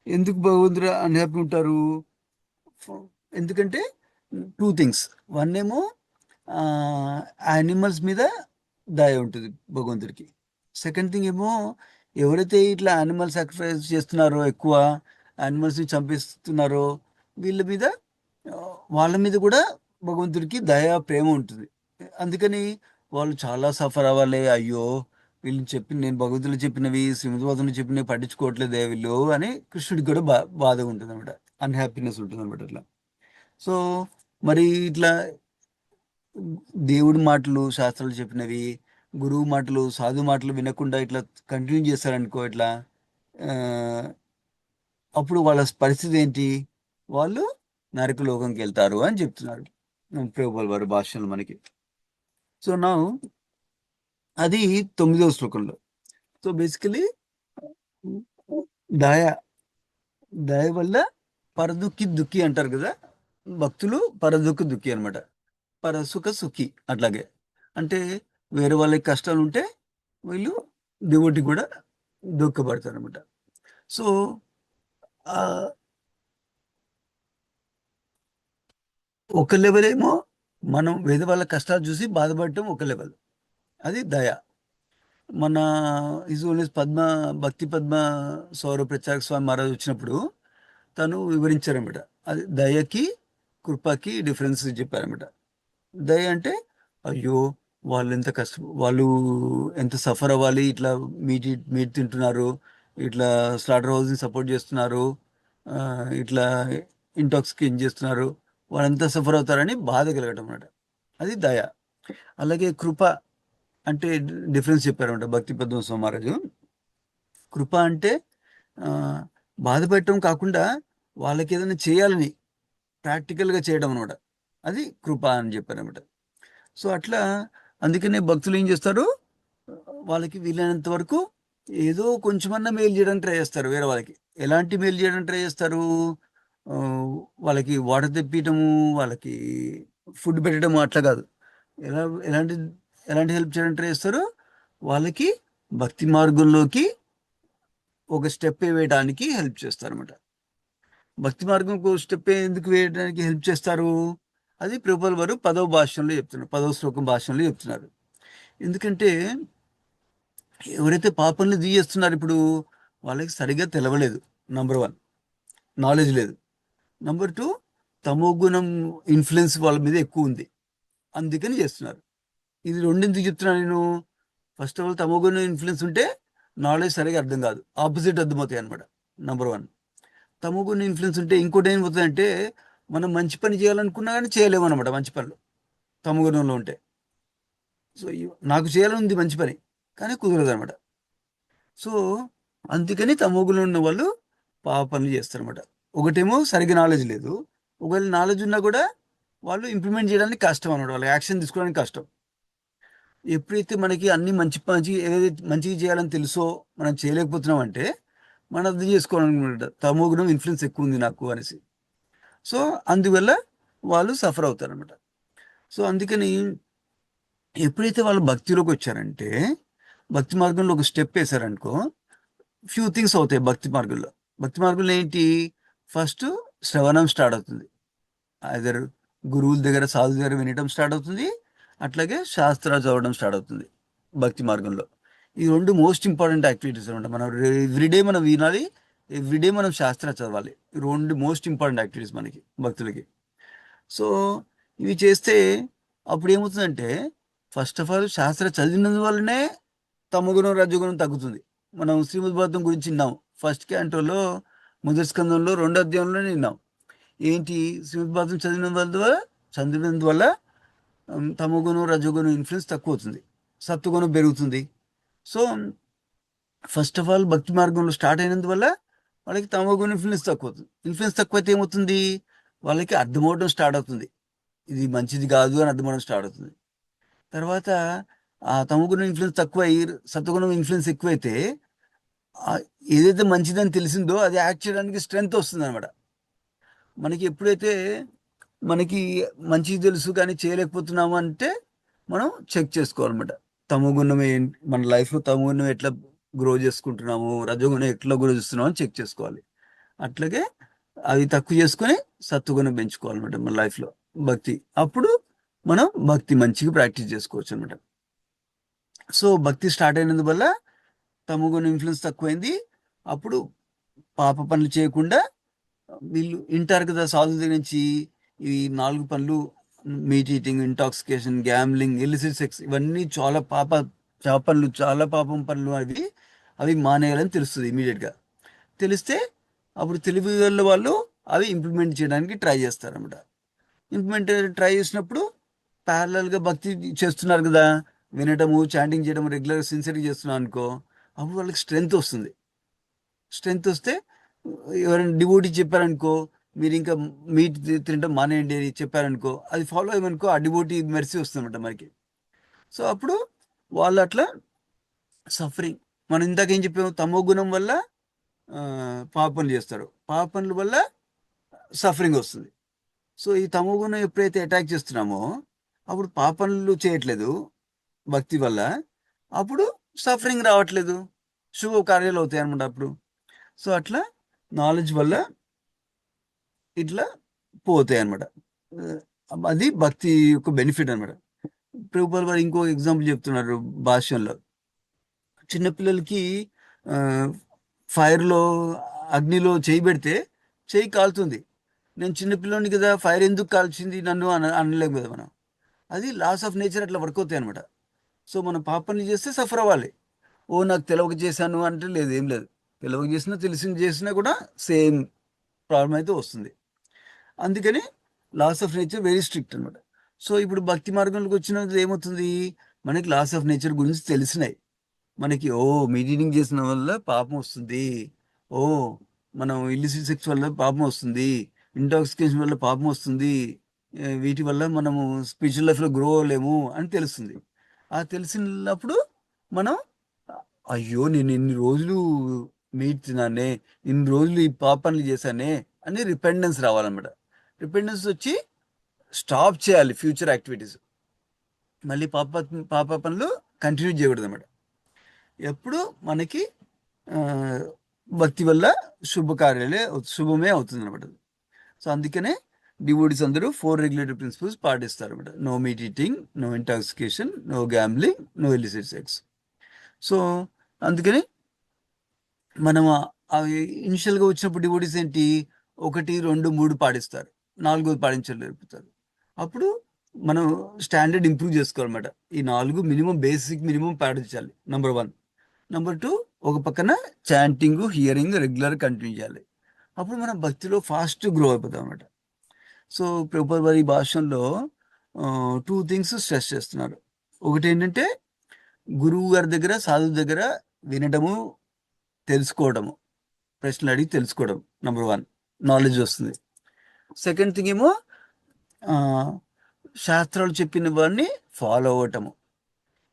ఎందుకు భగవంతుడు అన్హ్యాపీ ఉంటారు? ఎందుకంటే టూ థింగ్స్. వన్ ఏమో యానిమల్స్ మీద దయ ఉంటుంది భగవంతుడికి. సెకండ్ థింగ్ ఏమో ఎవరైతే ఇట్లా యానిమల్ సాక్రిఫైస్ చేస్తున్నారో, ఎక్కువ యానిమల్స్ని చంపేస్తున్నారో వీళ్ళ మీద ఆ, వాళ్ళ మీద కూడా భగవంతుడికి దయ ప్రేమ ఉంటుంది. అందుకని వాళ్ళు చాలా సఫర్ అవ్వాలి, అయ్యో వీళ్ళు నేను భగవద్గీతలో చెప్పినవి, శ్రీమద్ భగవద్గీతలో చెప్పినవి పట్టించుకోవట్లేదే వీళ్ళు అని కృష్ణుడికి కూడా బాధగా ఉంటుంది అనమాట, అన్హ్యాపీనెస్ ఉంటుంది అనమాట అట్లా. సో మరి ఇట్లా దేవుడి మాటలు, శాస్త్రాలు చెప్పినవి, గురువు మాటలు, సాధు మాటలు వినకుండా ఇట్లా కంటిన్యూ చేస్తారనుకో ఇట్లా, ఆ, అప్పుడు వాళ్ళ పరిస్థితి ఏంటి? వాళ్ళు నరక లోకంకి వెళ్తారు అని చెప్తున్నారు ప్రభుపాల్ వారి భాషలు మనకి. సో నా అది 9వ శ్లోకంలో. సో బేసికలీ దయ, దయ వల్ల పరదుఃఖి దుఃఖి అంటారు కదా, భక్తులు పరదుఃఖ దుఃఖి అనమాట, పరసుఖ సుఖి. అట్లాగే అంటే వేరే వాళ్ళకి కష్టాలు ఉంటే వీళ్ళు డివోటి కూడా దుఃఖపడతారు అనమాట. సో ఆ, ఒక లెవెల్ ఏమో మనం వేరే వాళ్ళ కష్టాలు చూసి బాధపడటం ఒక లెవెల్, అది దయ. మన హిజోనిస్ భక్తి పద్మ సౌర ప్రచారక స్వామి మహారాజ్ వచ్చినప్పుడు తను వివరించారనమాట, అది దయకి కృపకి డిఫరెన్స్ చెప్పారనమాట. దయ అంటే అయ్యో వాళ్ళు ఎంత వాళ్ళు ఎంత సఫర్ అవ్వాలి, ఇట్లా మీట్ తింటున్నారు, ఇట్లా స్లాటర్ హౌస్ని సపోర్ట్ చేస్తున్నారు, ఆ, ఇట్లా ఇంటాక్సికేట్ చేస్తున్నారు, వాళ్ళంతా సఫర్ అవుతారని బాధ కలగటం అన్నమాట, అది దయ. అలాగే కృప అంటే డిఫరెన్స్ చెప్పారన్నమాట భక్తి పద్మస్వామి మహారాజు. కృప అంటే ఆ, బాధ పెట్టడం కాకుండా వాళ్ళకి ఏదైనా చేయాలని ప్రాక్టికల్గా చేయడం అనమాట, అది కృప అని చెప్పారన్నమాట. సో అట్లా అందుకనే భక్తులు ఏం చేస్తారు, వాళ్ళకి వీలైనంత వరకు ఏదో కొంచెమన్నా మేలు చేయడానికి ట్రై చేస్తారు వేరే వాళ్ళకి. ఎలాంటి మేలు చేయడానికి ట్రై చేస్తారు? ఆ, వాళ్ళకి వాటర్ తెప్పియటము, వాళ్ళకి ఫుడ్ పెట్టడము అట్లా కాదు. ఎలా ఎలాంటి ఎలాంటి హెల్ప్ చేయడానికి ట్రై చేస్తారు? వాళ్ళకి భక్తి మార్గంలోకి ఒక స్టెప్ వేయడానికి హెల్ప్ చేస్తారు అనమాట. భక్తి మార్గం ఒక స్టెప్ ఎందుకు వేయడానికి హెల్ప్ చేస్తారు? అది ప్రభుపాల్ వారు 10వ భాషలో చెప్తున్నారు, 10వ శ్లోకం భాషలో చెప్తున్నారు. ఎందుకంటే ఎవరైతే పాపంలో తీయేస్తున్నారు ఇప్పుడు, వాళ్ళకి సరిగ్గా తెలవలేదు. నంబర్ 1, నాలెడ్జ్ లేదు. నంబర్ 2, తమో గుణం ఇన్ఫ్లుయెన్స్ వాళ్ళ మీద ఎక్కువ ఉంది, అందుకని చేస్తున్నారు. ఇది రెండెందుకు చెప్తున్నాను నేను? ఫస్ట్ ఆఫ్ ఆల్ తమో గుణం ఇన్ఫ్లుయెన్స్ ఉంటే నాలెడ్జ్ సరిగా అర్థం కాదు, ఆపోజిట్ అర్థమవుతాయి అనమాట. నంబర్ 1. తమో గుణం ఇన్ఫ్లుయెన్స్ ఉంటే ఇంకోటి ఏమవుతుందంటే మనం మంచి పని చేయాలనుకున్నా కానీ చేయలేము అనమాట మంచి పనులు, తమో గుణంలో ఉంటే. సో నాకు చేయాలని ఉంది మంచి పని, కానీ కుదరదు అనమాట. సో అందుకని తమోగుణంలో ఉన్న వాళ్ళు పాప పనులు చేస్తారనమాట. ఒకటేమో సరిగ్గా నాలెడ్జ్ లేదు, ఒకవేళ నాలెడ్జ్ ఉన్నా కూడా వాళ్ళు ఇంప్లిమెంట్ చేయడానికి కష్టం అనమాట, వాళ్ళు యాక్షన్ తీసుకోవడానికి కష్టం. ఎప్పుడైతే మనకి అన్ని మంచి ఏదైతే మంచిగా చేయాలని తెలుసో మనం చేయలేకపోతున్నాం అంటే మనం అర్థం చేసుకోవాలన్నమాట, తమోగుణం ఇన్ఫ్లుయెన్స్ ఎక్కువ ఉంది నాకు అనేసి. సో అందువల్ల వాళ్ళు సఫర్ అవుతారనమాట. సో అందుకని ఎప్పుడైతే వాళ్ళు భక్తిలోకి వచ్చారంటే, భక్తి మార్గంలో ఒక స్టెప్ వేశారనుకో, ఫ్యూ థింగ్స్ అవుతాయి భక్తి మార్గంలో. భక్తి మార్గంలో ఏంటి? ఫస్ట్ శ్రవణం స్టార్ట్ అవుతుంది, ఐదర్ గురువుల దగ్గర సాధు దగ్గర వినటం స్టార్ట్ అవుతుంది, అట్లాగే శాస్త్రాలు చదవడం స్టార్ట్ అవుతుంది. భక్తి మార్గంలో. ఈ రెండు మోస్ట్ ఇంపార్టెంట్ యాక్టివిటీస్ అనమాట. మనం ఎవ్రీడే మనం వినాలి, ఎవ్రీడే మనం శాస్త్ర చదవాలి. ఈ రెండు మోస్ట్ ఇంపార్టెంట్ యాక్టివిటీస్ మనకి భక్తులకి. సో ఇవి చేస్తే అప్పుడు ఏమవుతుందంటే, ఫస్ట్ ఆఫ్ ఆల్ శాస్త్ర చదివినందువల్లనే తమగుణం రజోగుణం తగ్గుతుంది. మనం శ్రీమద్ భాగవతం గురించి విన్నాం, ఫస్ట్ క్యాంటోలో మొదటి స్కందంలో 2వ అధ్యాయంలోనే విన్నాం. ఏంటి, శ్రీమద్ భాగవతం చదివినందువల్ల తమగుణం రజోగుణం ఇన్ఫ్లుయెన్స్ తక్కువ అవుతుంది, సత్వగుణం పెరుగుతుంది. సో ఫస్ట్ ఆఫ్ ఆల్ భక్తి మార్గంలో స్టార్ట్ అయినందువల్ల వాళ్ళకి తమగుణం ఇన్ఫ్లుయెన్స్ తక్కువ అవుతుంది. ఇన్ఫ్లుయెన్స్ తక్కువైతే ఏమవుతుంది, వాళ్ళకి అర్థమవడం స్టార్ట్ అవుతుంది, ఇది మంచిది కాదు అని అర్థమవడం స్టార్ట్ అవుతుంది. తర్వాత ఆ తమగుణం ఇన్ఫ్లుయెన్స్ తక్కువ అయ్యి సత్వగుణం ఇన్ఫ్లుయెన్స్ ఎక్కువైతే ఆ ఏదైతే మంచిదని తెలిసిందో అది యాక్ట్ చేయడానికి స్ట్రెంగ్త్ వస్తుంది అనమాట. మనకి ఎప్పుడైతే మనకి మంచిది తెలుసు కానీ చేయలేకపోతున్నాము అంటే మనం చెక్ చేసుకోవాలన్నమాట. తమోగుణం ఏంటి, మన లైఫ్లో తమోగుణం ఎట్లా గ్రో చేసుకుంటున్నాము, రజోగుణం ఎట్లా గ్రో చేస్తున్నాము అని చెక్ చేసుకోవాలి. అట్లాగే అవి తక్కువ చేసుకొని సత్వగుణం పెంచుకోవాలన్నమాట మన లైఫ్లో భక్తి. అప్పుడు మనం భక్తి మంచిగా ప్రాక్టీస్ చేసుకోవచ్చు అనమాట. సో భక్తి స్టార్ట్ అయినందువల్ల తమోగుణం ఇన్ఫ్లుయెన్స్ తక్కువైంది. అప్పుడు పాప పనులు చేయకుండా వీళ్ళు వింటారు కదా సాధువుల దగ్గర నుంచి, ఈ 4 పనులు, meet eating, intoxication, gambling, illicit sex, ఇవన్నీ చాలా పనులు, చాలా పాపం పనులు. అవి మానేయాలని తెలుస్తుంది ఇమీడియట్గా. తెలిస్తే అప్పుడు తెలివి గల వాళ్ళు అవి ఇంప్లిమెంట్ చేయడానికి ట్రై చేస్తారన్నమాట. ఇంప్లిమెంట్ ట్రై చేసినప్పుడు ప్యారలల్గా భక్తి చేస్తున్నారు కదా, వినటము, చాంటింగ్ చేయడం రెగ్యులర్గా సిన్సియర్గా చేస్తున్నాను అనుకో, అప్పుడు వాళ్ళకి స్ట్రెంగ్త్ వస్తుంది. స్ట్రెంగ్త్ వస్తే ఎవరైనా డివోటీ చెప్పారనుకో, మీరు ఇంకా మీట్ తినడం మానేయండి అని చెప్పారనుకో, అది ఫాలో అయ్యమనుకో, ఆ డివోటీ మెర్సీ వస్తుందన్నమాట మనకి. సో అప్పుడు వాళ్ళు అట్లా సఫరింగ్, మనం ఇందాక ఏం చెప్పాము, తమో గుణం వల్ల పాపనులు చేస్తారు, పాపనుల వల్ల సఫరింగ్ వస్తుంది. సో ఈ తమో గుణం ఎప్పుడైతే అటాక్ చేస్తున్నామో అప్పుడు పాపనులు చేయట్లేదు భక్తి వల్ల, అప్పుడు సఫరింగ్ రావట్లేదు, శుభ కార్యాలు అవుతాయి అనమాట అప్పుడు. సో అట్లా నాలెడ్జ్ వల్ల ఇట్లా పోతాయి అనమాట. అది భక్తి యొక్క బెనిఫిట్ అనమాట. ప్రభుపాల్ వారు ఇంకో ఎగ్జాంపుల్ చెప్తున్నారు భాష్యంలో. చిన్నపిల్లలకి ఫైర్లో, అగ్నిలో చేయి పెడితే చేయి కాలుతుంది. నేను చిన్నపిల్లని కదా, ఫైర్ ఎందుకు కాల్చింది నన్ను అనలేము కదా మనం. అది లాస్ ఆఫ్ నేచర్, అట్లా వర్క్ అవుతాయి అనమాట. సో మనం పాపని చేస్తే సఫర్ అవ్వాలి. ఓ నాకు తెలవక చేశాను అంటే లేదు, ఏం లేదు. తెలవక చేసినా తెలిసి చేసినా కూడా సేమ్ ప్రాబ్లం అయితే వస్తుంది. అందుకని laws of nature very strict అనమాట. సో ఇప్పుడు భక్తి మార్గంలోకి వచ్చినది ఏమవుతుంది, మనకి లాస్ ఆఫ్ నేచర్ గురించి తెలిసినాయి. మనకి మీటింగ్ చేసిన వల్ల పాపం వస్తుంది, ఓ మనం ఇల్లిసిట్ సెక్స్ వల్ల పాపం వస్తుంది, ఇంటాక్సికేషన్ వల్ల పాపం వస్తుంది, వీటి వల్ల మనము స్పిరిచువల్ లైఫ్లో గ్రో అవ్వలేము అని తెలుస్తుంది. ఆ తెలిసినప్పుడు మనం అయ్యో నేను ఇన్ని రోజులు మీట్ తిన్నానే, ఇన్ని రోజులు ఈ పాపాన్ని చేశానే అని రిపెండెన్స్ రావాలన్నమాట. రిపెండెన్స్ వచ్చి స్టాప్ చేయాలి ఫ్యూచర్ యాక్టివిటీస్, మళ్ళీ పాప పనులు కంటిన్యూ చేయకూడదు అనమాట. ఎప్పుడు మనకి భక్తి వల్ల శుభమే అవుతుంది అనమాట. సో అందుకనే డివోటీస్ అందరూ 4 రెగ్యులేటరీ ప్రిన్సిపల్స్ పాటిస్తారు అనమాట. No meat eating, no intoxication, no gambling, no illicit sex. So అందుకని మనం అవి ఇనిషియల్గా వచ్చినప్పుడు డివోటీస్ ఏంటి, 1, 2, 3 పాటిస్తారు, 4ది పాటించలేకపోతారు. అప్పుడు మనం స్టాండర్డ్ ఇంప్రూవ్ చేసుకోవాలన్నమాట. ఈ 4 మినిమం, బేసిక్ మినిమం పాటించాలి, నెంబర్ 1. నెంబర్ 2, ఒక పక్కన చాంటింగ్, హియరింగ్ రెగ్యులర్ కంటిన్యూ చేయాలి. అప్పుడు మనం భక్తిలో ఫాస్ట్ గ్రో అయిపోతాం అనమాట. సో ప్రభుపాల్ వారి భాషల్లో 2 థింగ్స్ స్ట్రెస్ చేస్తున్నారు. ఒకటి ఏంటంటే గురువు గారి దగ్గర, సాధువు దగ్గర వినడము, తెలుసుకోవడము, ప్రశ్నలు అడిగి తెలుసుకోవడం, నెంబర్ 1, నాలెడ్జ్ వస్తుంది. సెకండ్ థింగ్ ఏమో శాస్త్రాలు చెప్పిన వాడిని ఫాలో అవ్వటము.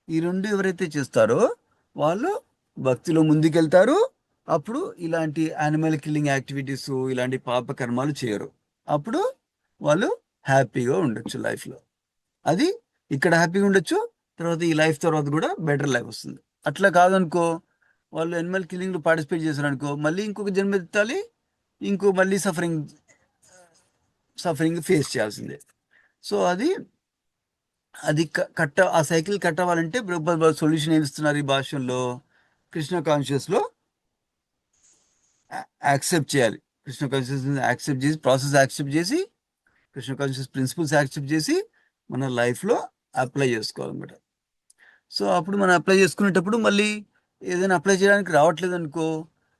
ఈ 2 ఎవరైతే చేస్తారో వాళ్ళు భక్తిలో ముందుకెళ్తారు. అప్పుడు ఇలాంటి యానిమల్ కిల్లింగ్ యాక్టివిటీస్, ఇలాంటి పాప కర్మాలు చేయరు. అప్పుడు వాళ్ళు హ్యాపీగా ఉండొచ్చు లైఫ్లో. అది ఇక్కడ హ్యాపీగా ఉండొచ్చు, తర్వాత ఈ లైఫ్ తర్వాత కూడా బెటర్ లైఫ్ వస్తుంది. అట్లా కాదనుకో, వాళ్ళు యానిమల్ కిల్లింగ్లో పార్టిసిపేట్ చేశారనుకో, మళ్ళీ ఇంకొక జన్మ ఎత్తాలి, మళ్ళీ సఫరింగ్ ఫేస్ చేయాల్సిందే. సో అది అది ఆ సైకిల్ కట్ అవ్వాలంటే ప్రభుపాద సొల్యూషన్ ఏమిస్తున్నారు ఈ భాషల్లో? కృష్ణ కాన్షియస్లో యాక్సెప్ట్ చేయాలి. కృష్ణ కాన్షియస్ యాక్సెప్ట్ చేసి, ప్రాసెస్ యాక్సెప్ట్ చేసి, కృష్ణ కాన్షియస్ ప్రిన్సిపల్స్ యాక్సెప్ట్ చేసి మన లైఫ్లో అప్లై చేసుకోవాలన్నమాట. సో అప్పుడు మనం అప్లై చేసుకునేటప్పుడు మళ్ళీ ఏదైనా అప్లై చేయడానికి రావట్లేదు అనుకో,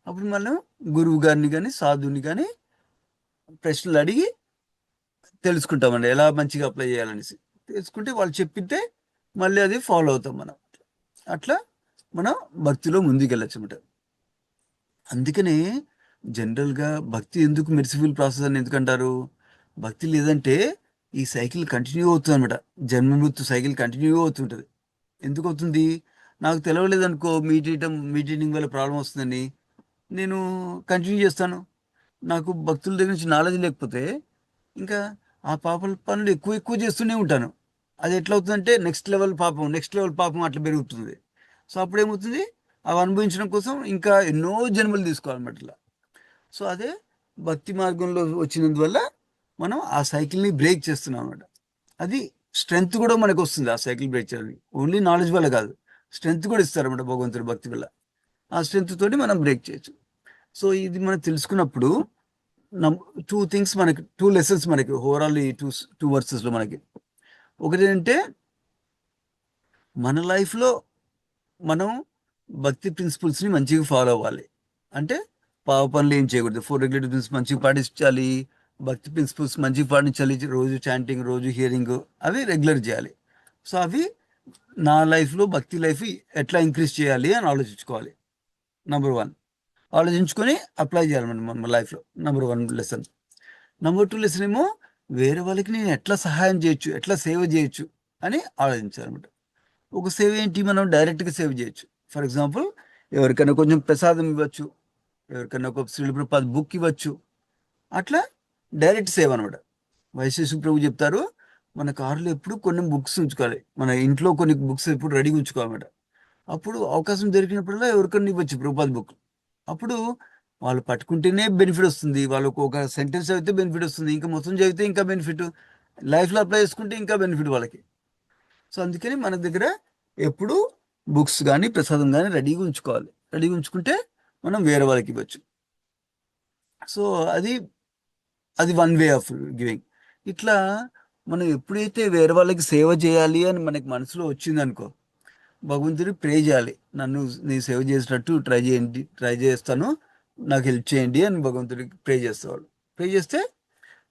అప్పుడు మనం గురువు గారిని కానీ సాధువుని కానీ ప్రశ్నలు అడిగి తెలుసుకుంటామండి ఎలా మంచిగా అప్లై చేయాలనేసి. తెలుసుకుంటే వాళ్ళు చెప్పితే మళ్ళీ అది ఫాలో అవుతాం మనం. అట్లా మనం భక్తిలో ముందుకెళ్ళచ్చు అనమాట. అందుకనే జనరల్గా భక్తి ఎందుకు మెర్సిఫుల్ ప్రాసెస్ అని ఎందుకంటారు? భక్తి లేదంటే ఈ సైకిల్ కంటిన్యూ అవుతుంది అనమాట. జన్మ మృత్యు సైకిల్ కంటిన్యూ అవుతుంటుంది. ఎందుకు అవుతుంది? నాకు తెలవలేదు అనుకో, మీడియేటింగ్ వల్ల ప్రాబ్లం వస్తుందని నేను కంటిన్యూ చేస్తాను. నాకు భక్తుల దగ్గర నుంచి నాలెడ్జ్ లేకపోతే ఇంకా ఆ పాపల పనులు ఎక్కువ ఎక్కువ చేస్తూనే ఉంటాను. అది ఎట్లా అవుతుందంటే నెక్స్ట్ లెవెల్ పాపం అట్లా పెరుగుతుంది. సో అప్పుడు ఏమవుతుంది? అవి అనుభవించడం కోసం ఇంకా ఎన్నో జన్మలు తీసుకోవాలన్నమాట ఇట్లా. సో అదే భక్తి మార్గంలో వచ్చినందువల్ల మనం ఆ సైకిల్ని బ్రేక్ చేస్తున్నాం అనమాట. అది స్ట్రెంగ్త్ కూడా మనకు వస్తుంది ఆ సైకిల్ బ్రేక్ చేయడానికి. ఓన్లీ నాలెడ్జ్ వల్ల కాదు, స్ట్రెంగ్త్ కూడా ఇస్తారన్నమాట భగవంతుడు భక్తి వల్ల. ఆ స్ట్రెంగ్త్ తోటి మనం బ్రేక్ చేయొచ్చు. సో ఇది మనం తెలుసుకున్నప్పుడు టూ థింగ్స్ మనకి, టూ లెసన్స్ మనకి ఓవరాల్ ఈ టూ వర్సెస్లో మనకి. ఒకటి ఏంటంటే మన లైఫ్లో మనం భక్తి ప్రిన్సిపల్స్ని మంచిగా ఫాలో అవ్వాలి. అంటే పావ పనులు ఏం చేయకూడదు, 4 రెగ్యులేటరీ ప్రిన్సిపల్స్ మంచిగా పాటించాలి, భక్తి ప్రిన్సిపల్స్ మంచిగా పాటించాలి, రోజు చాంటింగ్, రోజు హియరింగ్ అవి రెగ్యులర్ చేయాలి. సో అవి నా లైఫ్లో భక్తి లైఫ్ ఎట్లా ఇంక్రీజ్ చేయాలి అని ఆలోచించుకోవాలి. నెంబర్ 1 ఆలోచించుకొని అప్లై చేయాలి మన లైఫ్లో. Number 1 lesson. నెంబర్ 2 లెసన్ ఏమో వేరే వాళ్ళకి నేను ఎట్లా సహాయం చేయొచ్చు, ఎట్లా సేవ చేయొచ్చు అని ఆలోచించాలన్నమాట. ఒక సేవ ఏంటి? మనం డైరెక్ట్గా సేవ్ చేయొచ్చు. ఫర్ ఎగ్జాంపుల్, ఎవరికైనా కొంచెం ప్రసాదం ఇవ్వచ్చు, ఎవరికైనా ఒక శ్రీల ప్రభుపాద బుక్ ఇవ్వచ్చు. అట్లా డైరెక్ట్ సేవ్ అనమాట. వైశేషు ప్రభు చెప్తారు, మన కారులో ఎప్పుడు కొన్ని బుక్స్ ఉంచుకోవాలి, మన ఇంట్లో కొన్ని బుక్స్ ఎప్పుడు రెడీగా ఉంచుకోవాలన్నమాట. అప్పుడు అవకాశం దొరికినప్పుడల్లా ఎవరికైనా ఇవ్వచ్చు ప్రభుపాద బుక్. అప్పుడు వాళ్ళు పట్టుకుంటేనే బెనిఫిట్ వస్తుంది, వాళ్ళకు ఒక సెంటెన్స్ చదివితే బెనిఫిట్ వస్తుంది, ఇంకా మొత్తం చదివితే ఇంకా బెనిఫిట్, లైఫ్లో అప్లై చేసుకుంటే ఇంకా బెనిఫిట్ వాళ్ళకి. సో అందుకని మన దగ్గర ఎప్పుడు బుక్స్ కానీ ప్రసాదం కానీ రెడీగా ఉంచుకోవాలి. రెడీగా ఉంచుకుంటే మనం వేరే వాళ్ళకి ఇవ్వచ్చు. సో అది అది వన్ వే ఆఫ్ గివింగ్. ఇట్లా మనం ఎప్పుడైతే వేరే వాళ్ళకి సేవ చేయాలి అని మనకి మనసులో వచ్చిందనుకో, భగవంతుడికి ప్రే చేయాలి, నన్ను నీ సేవ చేసేటట్టు ట్రై చేస్తాను, నాకు హెల్ప్ చేయండి అని భగవంతుడికి ప్రే చేసేవాళ్ళు. ప్రే చేస్తే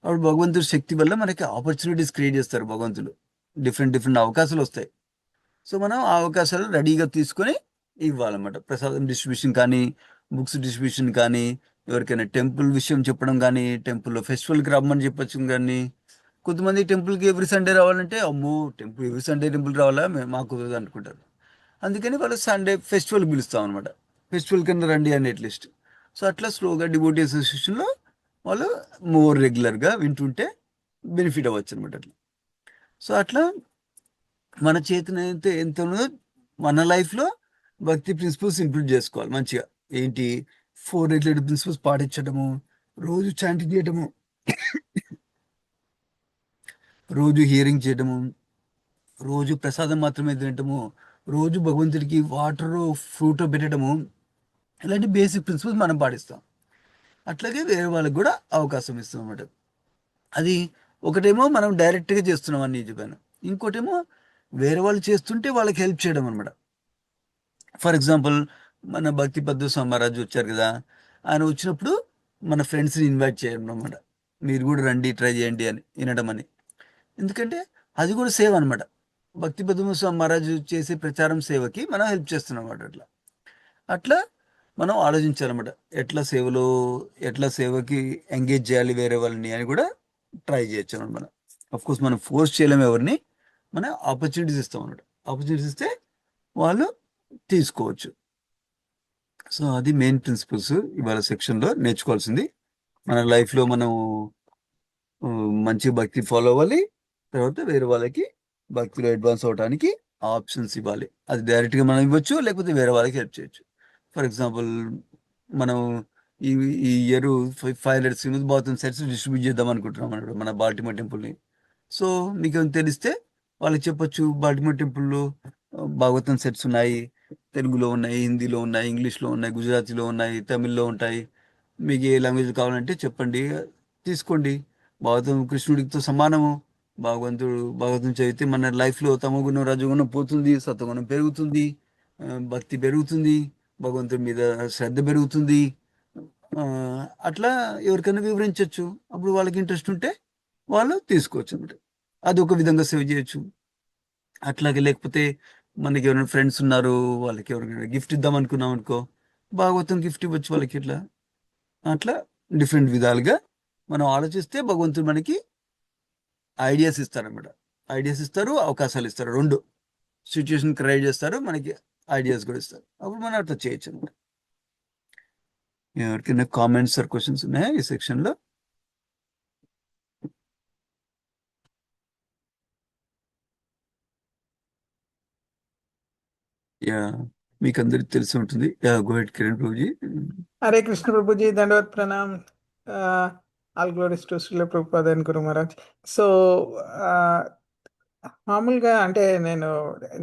అప్పుడు భగవంతుడి శక్తి వల్ల మనకి ఆపర్చునిటీస్ క్రియేట్ చేస్తారు భగవంతుడు. డిఫరెంట్ డిఫరెంట్ అవకాశాలు వస్తాయి. సో మనం ఆ అవకాశాలు రెడీగా తీసుకొని ఇవ్వాలన్నమాట. ప్రసాదం డిస్ట్రిబ్యూషన్ కానీ, బుక్స్ డిస్ట్రిబ్యూషన్ కానీ, ఎవరికైనా టెంపుల్ విషయం చెప్పడం కానీ, టెంపుల్లో ఫెస్టివల్కి రమ్మని చెప్పచ్చు కానీ. కొంతమంది టెంపుల్కి ఎవ్రీ సండే రావాలంటే, అమ్మో ఎవ్రీ సండే టెంపుల్ రావాలా, మాకు కుదరదు అనుకుంటారు. అందుకని వాళ్ళు సండే ఫెస్టివల్కి పిలుస్తాం అనమాట. ఫెస్టివల్ కింద రండి అని అట్లీస్ట్. సో అట్లా స్లోగా డివోటీ అసోసియేషన్లో వాళ్ళు మోర్ రెగ్యులర్గా వింటుంటే బెనిఫిట్ అవ్వచ్చు అనమాట అట్లా. సో అట్లా మన చేతిని అయితే ఎంత ఉన్నదో మన లైఫ్లో భక్తి ప్రిన్సిపల్స్ ఇంప్లిమెంట్ చేసుకోవాలి మంచిగా. ఏంటి? 4 రెగ్యులేటరీ ప్రిన్సిపల్స్ పాటించడము, రోజు చాంటింగ్ చేయడము, రోజు హియరింగ్ చేయడము, రోజు ప్రసాదం మాత్రమే తినటము, రోజు భగవంతుడికి వాటర్ ఫ్రూట్ పెట్టడము, ఇలాంటి బేసిక్ ప్రిన్సిపల్స్ మనం పాటిస్తాం. అట్లాగే వేరే వాళ్ళకి కూడా అవకాశం ఇస్తాం అన్నమాట. అది ఒకటేమో మనం డైరెక్ట్గా చేస్తున్నాం అని చెప్పాను, ఇంకోటేమో వేరే వాళ్ళు చేస్తుంటే వాళ్ళకి హెల్ప్ చేయడం అనమాట. ఫర్ ఎగ్జాంపుల్, మన భక్తి పద్దు స్వామరాజు వచ్చారు కదా, ఆయన వచ్చినప్పుడు మన ఫ్రెండ్స్ని ఇన్వైట్ చేయడం అనమాట. మీరు కూడా రండి, ట్రై చేయండి అని వినడం అని. ఎందుకంటే అది కూడా సేవ అనమాట. భక్తి పద్మ స్వామి మహారాజు చేసే ప్రచారం సేవకి మనం హెల్ప్ చేస్తున్నాం అనమాట. అట్లా అట్లా మనం ఆలోచించాలన్నమాట. ఎట్లా సేవకి ఎంగేజ్ చేయాలి వేరే వాళ్ళని అని కూడా ట్రై చేయొచ్చు అనమాట. మనం కోర్స్ మనం ఫోర్స్ చేయలేము ఎవరిని, మన ఆపర్చునిటీస్ ఇస్తాం అనమాట. ఆపర్చునిటీస్ ఇస్తే వాళ్ళు తీసుకోవచ్చు. సో అది మెయిన్ ప్రిన్సిపల్స్ ఇవాళ సెక్షన్లో నేర్చుకోవాల్సింది. మన లైఫ్లో మనం మంచి భక్తి ఫాలో అవ్వాలి, తర్వాత వేరే వాళ్ళకి భక్తిలో అడ్వాన్స్ అవడానికి ఆప్షన్స్ ఇవ్వాలి. అది డైరెక్ట్గా మనం ఇవ్వచ్చు, లేకపోతే వేరే వాళ్ళకి హెల్ప్ చేయొచ్చు. ఫర్ ఎగ్జాంపుల్, మనం ఈ ఈ ఇయర్ 500 శ్రీమద్ భాగవతం సెట్స్ డిస్ట్రిబ్యూట్ చేద్దాం అనుకుంటున్నాం అన్నాడు మన బాల్టిమోర్ టెంపుల్ని. సో మీకు ఏమైనా తెలిస్తే వాళ్ళకి చెప్పొచ్చు బాల్టిమోర్ టెంపుల్లో భాగవతం సెట్స్ ఉన్నాయి, తెలుగులో ఉన్నాయి, హిందీలో ఉన్నాయి, ఇంగ్లీష్లో ఉన్నాయి, గుజరాతీలో ఉన్నాయి, తమిళ్లో ఉంటాయి. మీకు ఏ లాంగ్వేజ్ కావాలంటే చెప్పండి, తీసుకోండి. భాగవతం కృష్ణుడితో సమానము. భాగవతం చదివితే మన లైఫ్లో తమోగుణం రజోగుణం పోతుంది, సత్వగుణం పెరుగుతుంది, భక్తి పెరుగుతుంది, భగవంతుడి మీద శ్రద్ధ పెరుగుతుంది. ఆ, అట్లా ఎవరికైనా వివరించవచ్చు. అప్పుడు వాళ్ళకి ఇంట్రెస్ట్ ఉంటే వాళ్ళు తీసుకోవచ్చు అన్నమాట. అది ఒక విధంగా సేవ్ చేయొచ్చు. అట్లాగే లేకపోతే మనకి ఎవరైనా ఫ్రెండ్స్ ఉన్నారు, వాళ్ళకి ఎవరికైనా గిఫ్ట్ ఇద్దాం అనుకున్నాం అనుకో, భాగవతం గిఫ్ట్ ఇవ్వచ్చు వాళ్ళకి. ఇట్లా అట్లా డిఫరెంట్ విధాలుగా మనం ఆలోచిస్తే భగవంతుడు మనకి ఐడియాస్ ఇస్తారన్నమాట. ఐడియాస్ ఇస్తారు, అవకాశాలు ఇస్తారు. రెండు సిచ్యుయేషన్ క్రియేట్ చేస్తారు, మనకి ఐడియాస్ కూడా ఇస్తారు. అప్పుడు మనం అట్లా చేయొచ్చు అనమాట. ఎవరికైనా కామెంట్స్ ఆర్ క్వశ్చన్స్ ఉన్నాయా ఈ సెక్షన్లో? యా, మీకు అందరికి తెలిసి ఉంటుంది. Yeah, go head Kiran Prabhuji. हरे कृष्ण प्रभु जी, दंडवत प्रणाम। All glories to Srila Prabhupada and Guru Maharaj. So మామూలుగా అంటే నేను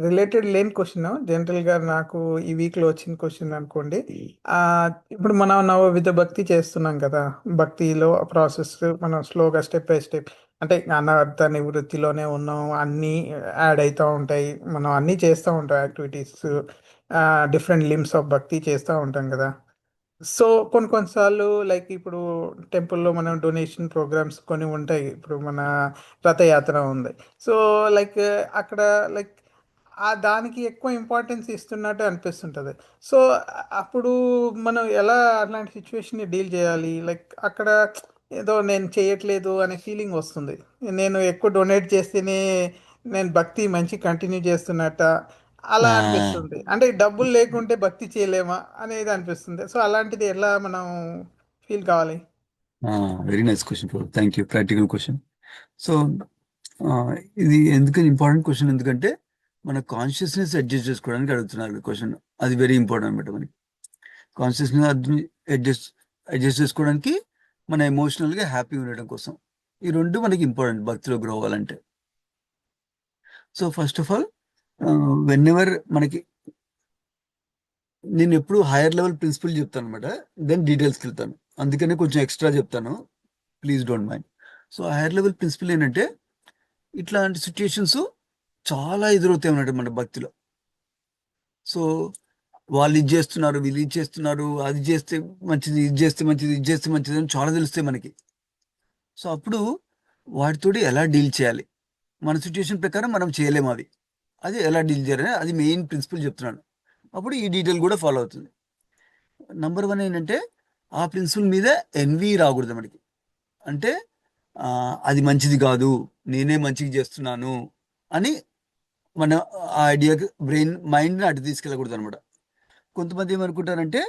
రిలేటెడ్ లేని క్వశ్చన్, జనరల్గా నాకు ఈ వీక్లో వచ్చిన క్వశ్చన్ అనుకోండి। ఆ, ఇప్పుడు మనం నవవిధ భక్తి చేస్తున్నాం కదా, భక్తిలో ప్రాసెస్ మనం స్లోగా స్టెప్ బై స్టెప్, అంటే అనార్థ నివృత్తిలోనే ఉన్నాం, అన్నీ యాడ్ అవుతూ ఉంటాయి, మనం అన్నీ చేస్తూ ఉంటాం యాక్టివిటీస్, డిఫరెంట్ లిమ్స్ ఆఫ్ భక్తి చేస్తూ ఉంటాం కదా। సో కొన్ని కొన్నిసార్లు లైక్ ఇప్పుడు టెంపుల్లో మనం డొనేషన్ ప్రోగ్రామ్స్ కొన్ని ఉంటాయి, ఇప్పుడు మన రథయాత్ర ఉంది। సో లైక్ అక్కడ లైక్ ఆ దానికి ఎక్కువ ఇంపార్టెన్స్ ఇస్తున్నట్టు అనిపిస్తుంటుంది। సో అప్పుడు మనం ఎలా అట్లాంటి సిచ్యువేషన్ని డీల్ చేయాలి? లైక్ అక్కడ ఏదో నేను చేయట్లేదు అనే ఫీలింగ్ వస్తుంది, నేను ఎక్కువ డొనేట్ చేస్తేనే నేను భక్తి మంచి కంటిన్యూ చేస్తున్నట్ట అలా అనిపిస్తుంది, అంటే డబ్బులు లేకుంటే భక్తి చేయలేమా అనేది అనిపిస్తుంది। సో అలాంటిది ఎలా మనం ఫీల్ కావాలి? Very nice question Prabhu, thank you. Practical question. So ఇది ఎందుకని ఇంపార్టెంట్ క్వశ్చన్, ఎందుకంటే మన కాన్షియస్నెస్ అడ్జస్ట్ చేసుకోవడానికి అడుగుతున్నారు క్వశ్చన్. అది వెరీ ఇంపార్టెంట్ అనమాట. మనకి కాన్షియస్నెస్ అడ్జస్ట్ అడ్జస్ట్ చేసుకోవడానికి, మన ఎమోషనల్గా హ్యాపీ ఉండడం కోసం. ఈ రెండు మనకి ఇంపార్టెంట్ భక్తిలో గ్రో అవ్వాలంటే. So first of all, when ever మనకి, నేను ఎప్పుడు హైయర్ లెవెల్ ప్రిన్సిపల్ చెప్తాను అనమాట, దెన్ డీటెయిల్స్కి వెళ్తాను. అందుకనే కొంచెం ఎక్స్ట్రా చెప్తాను, please don't mind. So higher level principle ఏంటంటే, ఇట్లాంటి సిచ్యుయేషన్స్ చాలా ఎదురవుతాయి అన్నమాట మన భక్తిలో. సో వాళ్ళు ఇది చేస్తున్నారు, వీళ్ళు ఇది చేస్తున్నారు, అది చేస్తే మంచిది, ఇది చేస్తే మంచిది, ఇది చేస్తే మంచిది అని చాలా తెలుస్తాయి మనకి. సో అప్పుడు వాటితోటి ఎలా డీల్ చేయాలి, మన సిచ్యుయేషన్ ప్రకారం మనం చేయలేము అవి. అది ఎలా డీల్ చేయాలని, అది మెయిన్ ప్రిన్సిపల్ చెప్తున్నాను. అప్పుడు ఈ డీటెయిల్ కూడా ఫాలో అవుతుంది. నంబర్ వన్ ఏంటంటే, ఆ ప్రిన్సిపల్ మీద ఎన్వి రాకూడదు మనకి. అంటే అది మంచిది కాదు, నేనే మంచిగా చేస్తున్నాను అని మన ఆ ఐడియాకి మైండ్ని అటు తీసుకెళ్ళకూడదు అనమాట. కొంతమంది ఏమనుకుంటారంటే,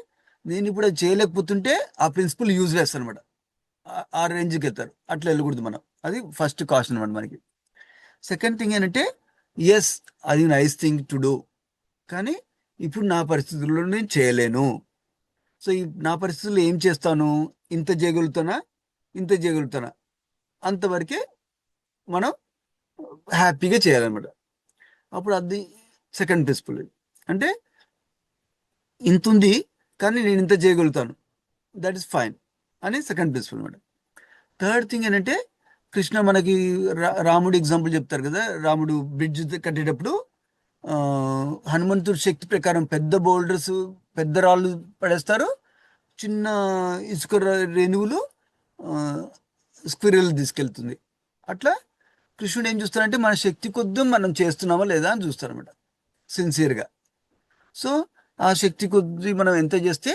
నేను ఇప్పుడు అది చేయలేకపోతుంటే ఆ ప్రిన్సిపల్ యూజ్లెస్ అనమాట, ఆ రేంజ్కి వెళ్తారు. అట్లా వెళ్ళకూడదు మనం. అది ఫస్ట్ కాషన్ అనమాట మనకి. సెకండ్ థింగ్ ఏంటంటే, ఎస్, అది నైస్ థింగ్ టు డూ, కానీ ఇప్పుడు నా పరిస్థితుల్లో నేను చేయలేను. సో నా పరిస్థితుల్లో ఏం చేస్తాను, ఇంత చేయగలుగుతానా, ఇంత చేయగలుగుతానా, అంతవరకే మనం హ్యాపీగా చేయాలన్నమాట. అప్పుడు అది సెకండ్ ప్రిన్సిపల్. అంటే ఇంత ఉంది కానీ నేను ఇంత చేయగలుగుతాను, దట్ ఈస్ ఫైన్ అని సెకండ్ ప్రిన్సిపల్ అనమాట. థర్డ్ థింగ్ ఏంటంటే, కృష్ణ మనకి రాముడు ఎగ్జాంపుల్ చెప్తారు కదా. రాముడు బ్రిడ్జ్ కట్టేటప్పుడు హనుమంతుడి శక్తి ప్రకారం పెద్ద బోల్డర్స్, పెద్ద రాళ్ళు పడేస్తారు, చిన్న ఇసుక రేణువులు స్క్విరల్ తీసుకెళ్తుంది. అట్లా కృష్ణుడు ఏం చూస్తారంటే, మన శక్తి కొద్దీ మనం చేస్తున్నామా లేదా అని చూస్తారన్నమాట, సిన్సియర్గా. సో ఆ శక్తి కొద్దీ మనం ఎంత చేస్తే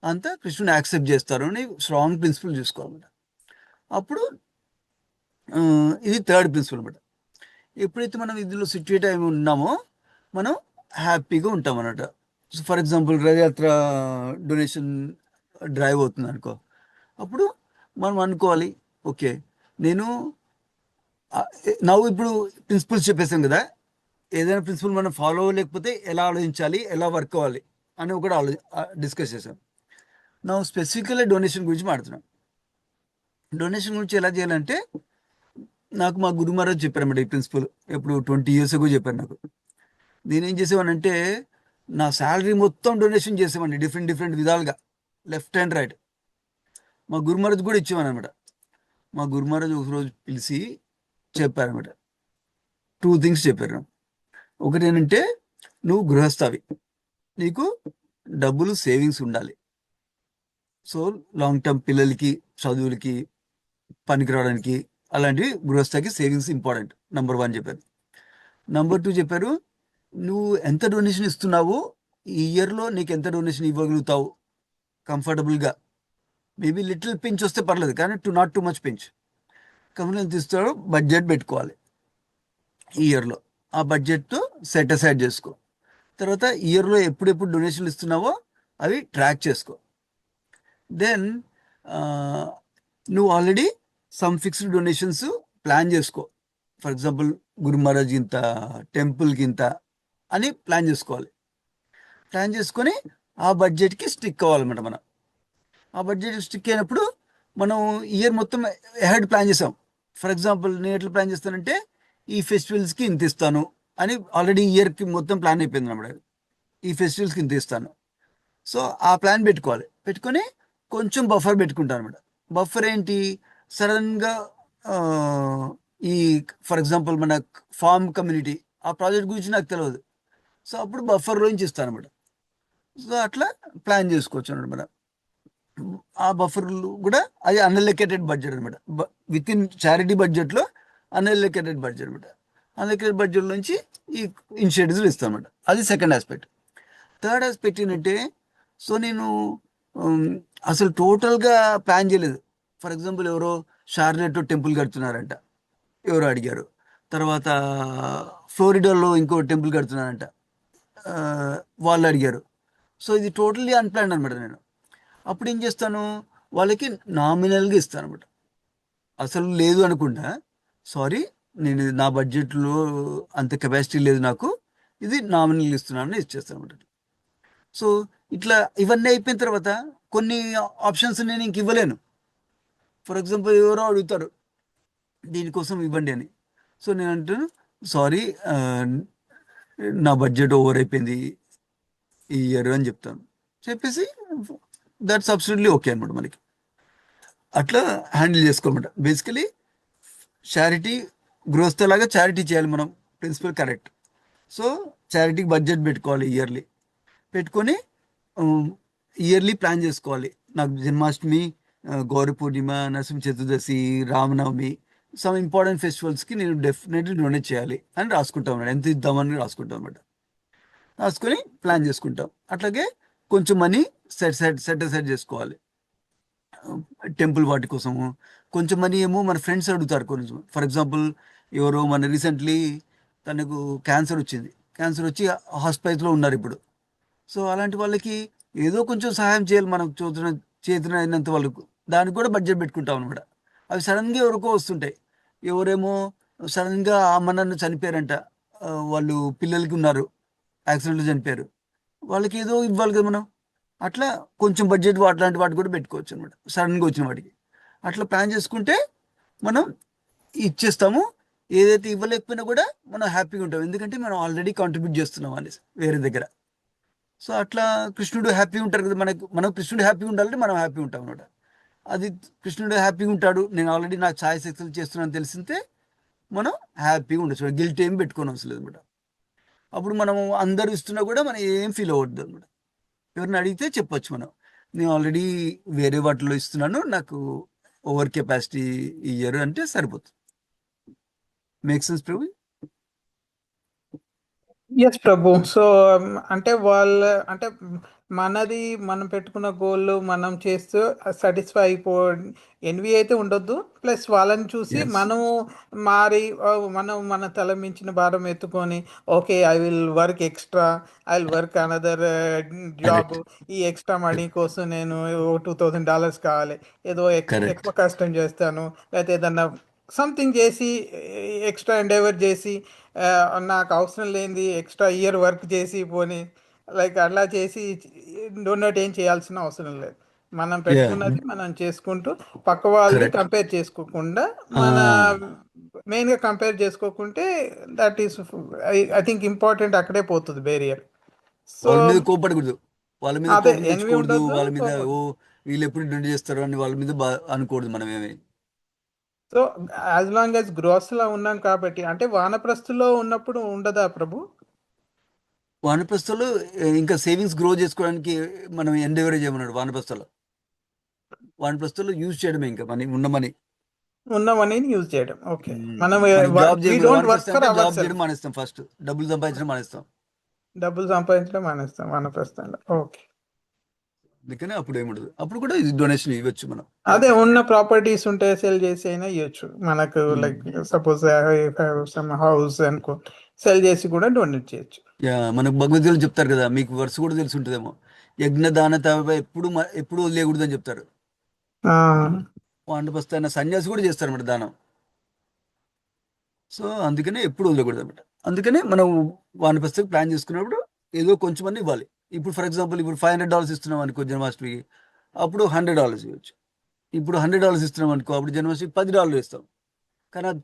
అంత కృష్ణుని యాక్సెప్ట్ చేస్తారు అని స్ట్రాంగ్ ప్రిన్సిపల్ చూసుకోవాలన్నమాట. అప్పుడు ఇది థర్డ్ ప్రిన్సిపల్ అనమాట. ఎప్పుడైతే మనం ఇందులో సిచ్యుయేట్ అయి ఉన్నామో మనం హ్యాపీగా ఉంటాం అన్నమాట. So for example, Rathayatra donation drive అవుతుంది అనుకో, అప్పుడు మనం అనుకోవాలి, ఓకే నేను ఇప్పుడు ప్రిన్సిపల్స్ చెప్పేసాం కదా, ఏదైనా ప్రిన్సిపల్ మనం ఫాలో అవ్వలేకపోతే ఎలా ఆలోచించాలి, ఎలా వర్క్ అవ్వాలి అని ఒకటి డిస్కస్ చేసాం. నా స్పెసిఫికల్గా డొనేషన్ గురించి మాట్లాడుతున్నాం. డొనేషన్ గురించి ఎలా చేయాలంటే, నాకు మా గురు మహారాజ్ చెప్పారన్నమాట ఈ ప్రిన్సిపల్. ఎప్పుడు 20 years ago చెప్పారు నాకు. నేనేం చేసేవానంటే నా శాలరీ మొత్తం డొనేషన్ చేసేవాడిని డిఫరెంట్ డిఫరెంట్ విధాలుగా, లెఫ్ట్ అండ్ రైట్. మా గురు మహారాజ్ కూడా ఇచ్చేవాను అనమాట. మా గురు మహారాజ్ ఒకరోజు పిలిచి చెప్పారనమాట, 2 things చెప్పారు. ఒకటి ఏంటంటే, నువ్వు గృహస్థవి, నీకు డబ్బులు సేవింగ్స్ ఉండాలి. సో లాంగ్ టర్మ్ పిల్లలకి చదువులకి పనికి రావడానికి అలాంటివి గృహస్థకి సేవింగ్స్ ఇంపార్టెంట్, నంబర్ 1 చెప్పారు. నంబర్ 2 చెప్పారు, నువ్వు ఎంత డొనేషన్ ఇస్తున్నావో ఈ ఇయర్లో నీకు ఎంత డొనేషన్ ఇవ్వగలుగుతావు కంఫర్టబుల్గా. మేబీ లిటిల్ పించ్ వస్తే పర్లేదు, కానీ not too much pinch. Company ఎంత ఇస్తాడో బడ్జెట్ పెట్టుకోవాలి ఈ ఇయర్లో. ఆ బడ్జెట్తో సెట్ అసైడ్ చేసుకో. తర్వాత ఇయర్లో ఎప్పుడెప్పుడు డొనేషన్లు ఇస్తున్నావో అవి ట్రాక్ చేసుకో. దెన్ నువ్వు already some fixed donations plan చేసుకో. ఫర్ ఎగ్జాంపుల్ గురు మహారాజ్ ఇంత, టెంపుల్కి ఇంత అని ప్లాన్ చేసుకోవాలి. ప్లాన్ చేసుకొని ఆ బడ్జెట్కి స్టిక్ అవ్వాలన్నమాట మనం. ఆ బడ్జెట్ స్టిక్ అయినప్పుడు మనం ఇయర్ మొత్తం హెడ్ ప్లాన్ చేసాం. ఫర్ ఎగ్జాంపుల్ నేను ఎట్లా ప్లాన్ చేస్తానంటే, ఈ ఫెస్టివల్స్కి ఇంత ఇస్తాను అని ఆల్రెడీ ఇయర్కి మొత్తం ప్లాన్ అయిపోయింది అన్నమాట. ఈ ఫెస్టివల్స్కి ఇంత ఇస్తాను. సో ఆ ప్లాన్ పెట్టుకొని కొంచెం బఫర్ పెట్టుకుంటాను అనమాట. బఫర్ ఏంటి, సడన్గా ఈ ఫర్ ఎగ్జాంపుల్ మన ఫార్మ్ కమ్యూనిటీ ఆ ప్రాజెక్ట్ గురించి నాకు తెలియదు. సో అప్పుడు బఫర్లో నుంచి ఇస్తాను అనమాట. సో అట్లా ప్లాన్ చేసుకోవచ్చు అనమాట. ఆ బఫర్లు కూడా అది అన్అలొకేటెడ్ బడ్జెట్ అనమాట. విత్ ఇన్ చారిటీ బడ్జెట్లో అన్అలొకేటెడ్ బడ్జెట్ అనమాట. అన్అలొకేటెడ్ బడ్జెట్ నుంచి ఈ ఇనిషియేటివ్స్ ఇస్తాను అనమాట. అది సెకండ్ ఆస్పెక్ట్. థర్డ్ ఆస్పెక్ట్ ఏంటంటే, సో నేను అసలు టోటల్గా ప్లాన్ చేయలేదు. ఫర్ ఎగ్జాంపుల్ ఎవరో షార్లెట్ టెంపుల్ కడుతున్నారంట, ఎవరో అడిగారు. తర్వాత ఫ్లోరిడాలో ఇంకో టెంపుల్ కడుతున్నారంట, వాళ్ళు అడిగారు. సో ఇది టోటల్లీ అన్ప్లాన్డ్ అనమాట. నేను అప్పుడు ఏం చేస్తాను, వాళ్ళకి నామినల్గా ఇస్తాను అనమాట. అసలు లేదు అనుకుంటా, సారీ నేను నా బడ్జెట్లో అంత కెపాసిటీ లేదు నాకు, ఇది నామినల్గా ఇస్తున్నాను ఇచ్చేస్తాను అనమాట. సో ఇట్లా ఇవన్నీ అయిపోయిన తర్వాత కొన్ని ఆప్షన్స్ నేను ఇంక ఇవ్వలేను. ఫర్ ఎగ్జాంపుల్ ఎవరో అడుగుతారు దీనికోసం ఇవ్వండి అని. సో నేను అంటాను, సారీ నా బడ్జెట్ ఓవర్ అయిపోయింది ఈ ఇయర్ అని చెప్తాను. చెప్పేసి దట్స్ అబ్సల్యూట్లీ ఓకే అనమాట. మనకి అట్లా హ్యాండిల్ చేసుకోమాట. బేసికలీ చారిటీ, గృహస్థలాగా చారిటీ చేయాలి మనం, ప్రిన్సిపల్ కరెక్ట్. సో చారిటీకి బడ్జెట్ పెట్టుకోవాలి ఇయర్లీ. పెట్టుకొని ఇయర్లీ ప్లాన్ చేసుకోవాలి. నాకు జన్మాష్టమి, గౌరీ పూర్ణిమ, నరసింహ చతుర్దశి, రామనవమి, సమ్ ఇంపార్టెంట్ ఫెస్టివల్స్కి నేను డెఫినెట్లీ డొనేట్ చేయాలి అని రాసుకుంటాం అన్నమాట. ఎంత ఇద్దామని రాసుకుంటాం అన్నమాట. రాసుకొని ప్లాన్ చేసుకుంటాం. అట్లాగే కొంచెం మనీ సెట్ అసైడ్ చేసుకోవాలి టెంపుల్ వాటి కోసము. కొంచెం మనీ ఏమో మన ఫ్రెండ్స్ అడుగుతారు కొంచెం. ఫర్ ఎగ్జాంపుల్ ఎవరో మన రీసెంట్లీ తనకు క్యాన్సర్ వచ్చింది, క్యాన్సర్ వచ్చి హాస్పిటల్లో ఉన్నారు ఇప్పుడు. సో అలాంటి వాళ్ళకి ఏదో కొంచెం సహాయం చేయాలి మనం చేతున అయినంత వాళ్ళకు. దానికి కూడా బడ్జెట్ పెట్టుకుంటాం అనమాట. అవి సడన్గా ఎవరికో వస్తుంటాయి. ఎవరేమో సడన్గా అమ్మ నాన్న చనిపోయారంట, వాళ్ళు పిల్లలకి ఉన్నారు, యాక్సిడెంట్లో చనిపోయారు, వాళ్ళకి ఏదో ఇవ్వాలి కదా మనం. అట్లా కొంచెం బడ్జెట్ అట్లాంటి వాటి కూడా పెట్టుకోవచ్చు అనమాట, సడన్గా వచ్చిన వాటికి. అట్లా ప్లాన్ చేసుకుంటే మనం ఇచ్చేస్తాము. ఏదైతే ఇవ్వలేకపోయినా కూడా మనం హ్యాపీగా ఉంటాం, ఎందుకంటే మనం ఆల్రెడీ కాంట్రిబ్యూట్ చేస్తున్నాం అనేసి వేరే దగ్గర. సో అట్లా కృష్ణుడు హ్యాపీగా ఉంటారు కదా, మనం కృష్ణుడు హ్యాపీగా ఉండాలంటే మనం హ్యాపీ ఉంటాం అనమాట. అది కృష్ణుడు హ్యాపీగా ఉంటాడు, నేను ఆల్రెడీ నా ఛాయిస్ ఎక్సెల్ చేస్తున్నాను తెలిసిందే మనం హ్యాపీగా ఉండొచ్చు. గిల్ట్ ఏం పెట్టుకోని అవసరం లేదు అనమాట. అప్పుడు మనం అందరు ఇస్తున్నా కూడా మనం ఏం ఫీల్ అవ్వద్దు అనమాట. ఎవరిని అడిగితే చెప్పొచ్చు మనం, నేను ఆల్రెడీ వేరే వాటిలో ఇస్తున్నాను, నాకు ఓవర్ కెపాసిటీ ఇయ్యరు అంటే సరిపోతుంది. మేక్ సెన్స్ ప్రభు? ఎస్ ప్రభు. సో అంటే అంటే మనది మనం పెట్టుకున్న గోల్ మనం చేస్తూ సాటిస్ఫై ఎన్వి అయితే ఉండొద్దు. ప్లస్ వాళ్ళని చూసి Yes. మనము మారి మనం మన తల మించిన భారం ఎత్తుకొని, okay I will work extra, I will work another job, Correct. ఈ ఎక్స్ట్రా మనీ కోసం నేను $2,000 కావాలి, ఏదో Correct. ఎక్కువ కష్టం చేస్తాను, లేకపోతే ఏదన్నా సంథింగ్ చేసి ఎక్స్ట్రా ఎండేవర్ చేసి నాకు అవసరం లేనిది ఎక్స్ట్రా ఇయర్ వర్క్ చేసి పోని లైక్ అట్లా చేసి డొనేట్ ఏం చేయాల్సిన అవసరం లేదు. మనం Yeah. పెట్టుకున్నది మనం చేసుకుంటూ పక్క వాళ్ళని Correct. కంపేర్ చేసుకోకుండా మన మెయిన్ గా కంపేర్ చేసుకోకుంటే that is I think important, అక్కడే పోతుంది బేరియర్. సో వాళ్ళ మీద కోపడకూడదు, వాళ్ళ మీద అదే కోపం ఎనివి తెచ్చుకోకూడదు, ఉండొద్దు, వాళ్ళ మీద కోపం. ఓ వీళ్ళు ఎప్పుడు డ్యూటీ చేస్తారు అని వాళ్ళ మీద అనుకోకూడదు మనం ఏమి. సో యాజ్ లాంగ్ యాజ్ గ్రోస్ లా ఉన్నాం కాబట్టి, అంటే వానప్రస్థుల్లో ఉన్నప్పుడు ఉండదా ప్రభు? వానప్రస్థలో ఇంకా సేవింగ్స్ గ్రో చేసుకోవడానికి మనం ఎండెవరేజ్ చేయమన్నాడు వానప్రస్థలో. వానప్రస్థలో యూజ్ చేయడమే ఇంకా మనీ ఉన్న మనీ. ఉన్న మనీని యూజ్ చేయడం. ఓకే, మనం మనకి జాబ్ వి చేయకూడదు, డోంట్ వర్క్ వానప్రస్థ ఫర్ అంటే అవర్ జాబ్ చేయడం సెల్ఫ్. మానేస్తాం, ఫస్ట్ డబ్బులు సంపాదించడం మానేస్తాం. డబ్బులు సంపాదించడం మానేస్తాం వానప్రస్థంలో. ఓకే, అందుకని అప్పుడు ఏముండదు, అప్పుడు కూడా డొనేషన్ ఇవ్వచ్చు మనం. అదే ఉన్న ప్రాపర్టీస్ ఉంటే సెల్ చేసి అయినా ఇవ్వచ్చు మనకు. లైక్ సపోజ్ సమ్ హౌస్ అనుకో, సెల్ చేసి కూడా డొనేట్ చేయొచ్చు. మనకు భగవద్గీతలో చెప్తారు కదా, మీకు వరుస కూడా తెలిసి ఉంటుందేమో, యజ్ఞ దాన తప ఎప్పుడు వదిలేయకూడదు అని చెప్తారు. ఆ, వానప్రస్థ అయిన సన్యాసి కూడా చేస్తారు అన్నమాట దానం. సో అందుకనే ఎప్పుడు వదలకూడదు అనమాట. అందుకనే మనం వానప్రస్థకి ప్లాన్ చేసుకున్నప్పుడు ఏదో కొంచెం అన్ని ఇవ్వాలి. ఇప్పుడు ఫర్ ఎగ్జాంపుల్ ఇప్పుడు $500 ఇస్తున్నాం అనుకో జన్మాష్టమికి, అప్పుడు $100 ఇవ్వచ్చు. ఇప్పుడు $100 ఇస్తున్నాం అనుకో, అప్పుడు జన్మాష్టమికి $10 ఇస్తాం. కానీ ఆ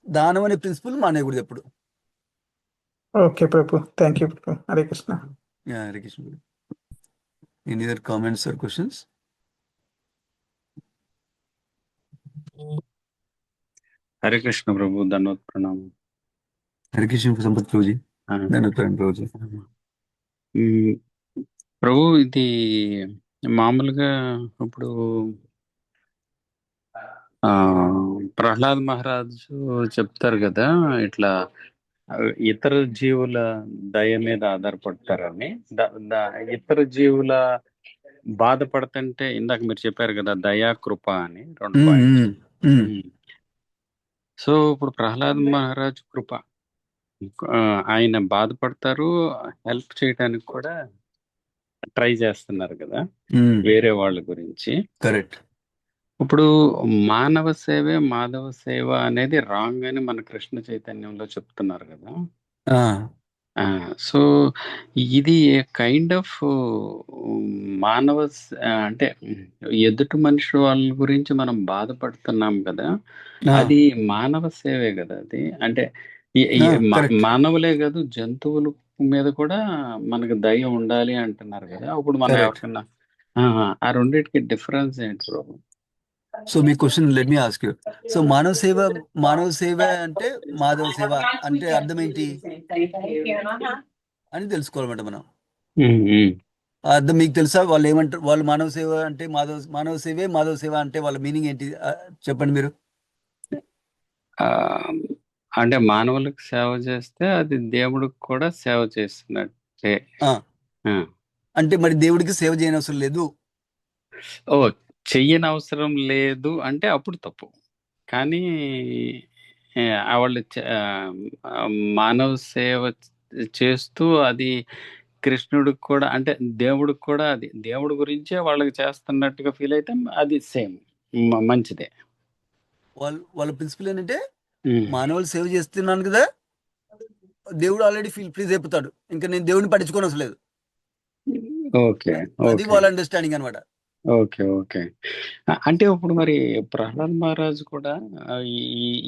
దానం అనే ప్రిన్సిపల్ మానేయకూడదు ఎప్పుడు. Okay Prabhu, thank you Prabhu. Hare Krishna. Hare Krishna. Any other comments or questions? Hare Krishna Prabhu, ధన్యవాద ప్రణామం. హరే కృష్ణ సంపత్ ప్రభుజీ. ఆ, ధన్యవాదాలు ప్రభుజీ. ఉమ్, ప్రభు ఇది మామూలుగా ఇప్పుడు ఆ ప్రహ్లాద్ మహారాజు చెప్తారు కదా, ఇట్లా ఇతర జీవుల దయ మీద ఆధారపడతారని. ఇతర జీవుల బాధపడుతుంటే ఇందాక మీరు చెప్పారు కదా, దయా కృప అని 2 పాయింట్స్. సో ఇప్పుడు ప్రహ్లాద్ మహారాజ్ కృప, ఆయన బాధపడతారు, హెల్ప్ చేయడానికి కూడా ట్రై చేస్తున్నారు కదా వేరే వాళ్ళ గురించి. కరెక్ట్. ఇప్పుడు మానవ సేవే మాధవ సేవ అనేది రాంగ్ అని మన కృష్ణ చైతన్యంలో చెప్తున్నారు కదా. సో ఇది కైండ్ ఆఫ్ మానవ అంటే ఎదుటి మనిషి వాళ్ళ గురించి మనం బాధపడుతున్నాం కదా, అది మానవ సేవే కదా అది. అంటే మానవులే కాదు, జంతువుల మీద కూడా మనకు దయ ఉండాలి అంటున్నారు కదా. అప్పుడు మనం ఎవరికన్నా ఆ రెండింటికి డిఫరెన్స్ ఏంటి ప్రభు? సో మీ question let me ask you. So మానవ సేవ అంటే మాధవ సేవ అంటే అర్థం ఏంటి అని తెలుసుకోవాలన్నమాట మనం. ఆ అర్థం మీకు తెలుసా? వాళ్ళు ఏమంటారు, వాళ్ళు మానవ సేవ అంటే మానవ సేవ అంటే వాళ్ళ మీనింగ్ ఏంటి చెప్పండి మీరు. అంటే మానవులకు సేవ చేస్తే అది దేవుడికి కూడా సేవ చేస్తున్నట్టే. అంటే మరి దేవుడికి సేవ చేయని అవసరం లేదు. ఓ, చెయ్యని అవసరం లేదు అంటే అప్పుడు తప్పు. కానీ వాళ్ళు మానవ సేవ చేస్తూ అది కృష్ణుడికి కూడా, అంటే దేవుడికి కూడా, అది దేవుడి గురించే వాళ్ళకి చేస్తున్నట్టుగా ఫీల్ అయితే అది సేమ్ మంచిదే. వాళ్ళ ప్రిన్సిపల్ ఏంటంటే మానవులు సేవ చేస్తున్నాను కదా, దేవుడు ఆల్రెడీ ప్లీజ్ అయిపోతాడు, ఇంకా నేను దేవుడిని పట్టించుకోని అవసరం లేదు. ఓకే, అది వాళ్ళ అండర్స్టాండింగ్ అనమాట. Okay, okay. అంటే ఇప్పుడు మరి ప్రహ్లాద్ మహారాజు కూడా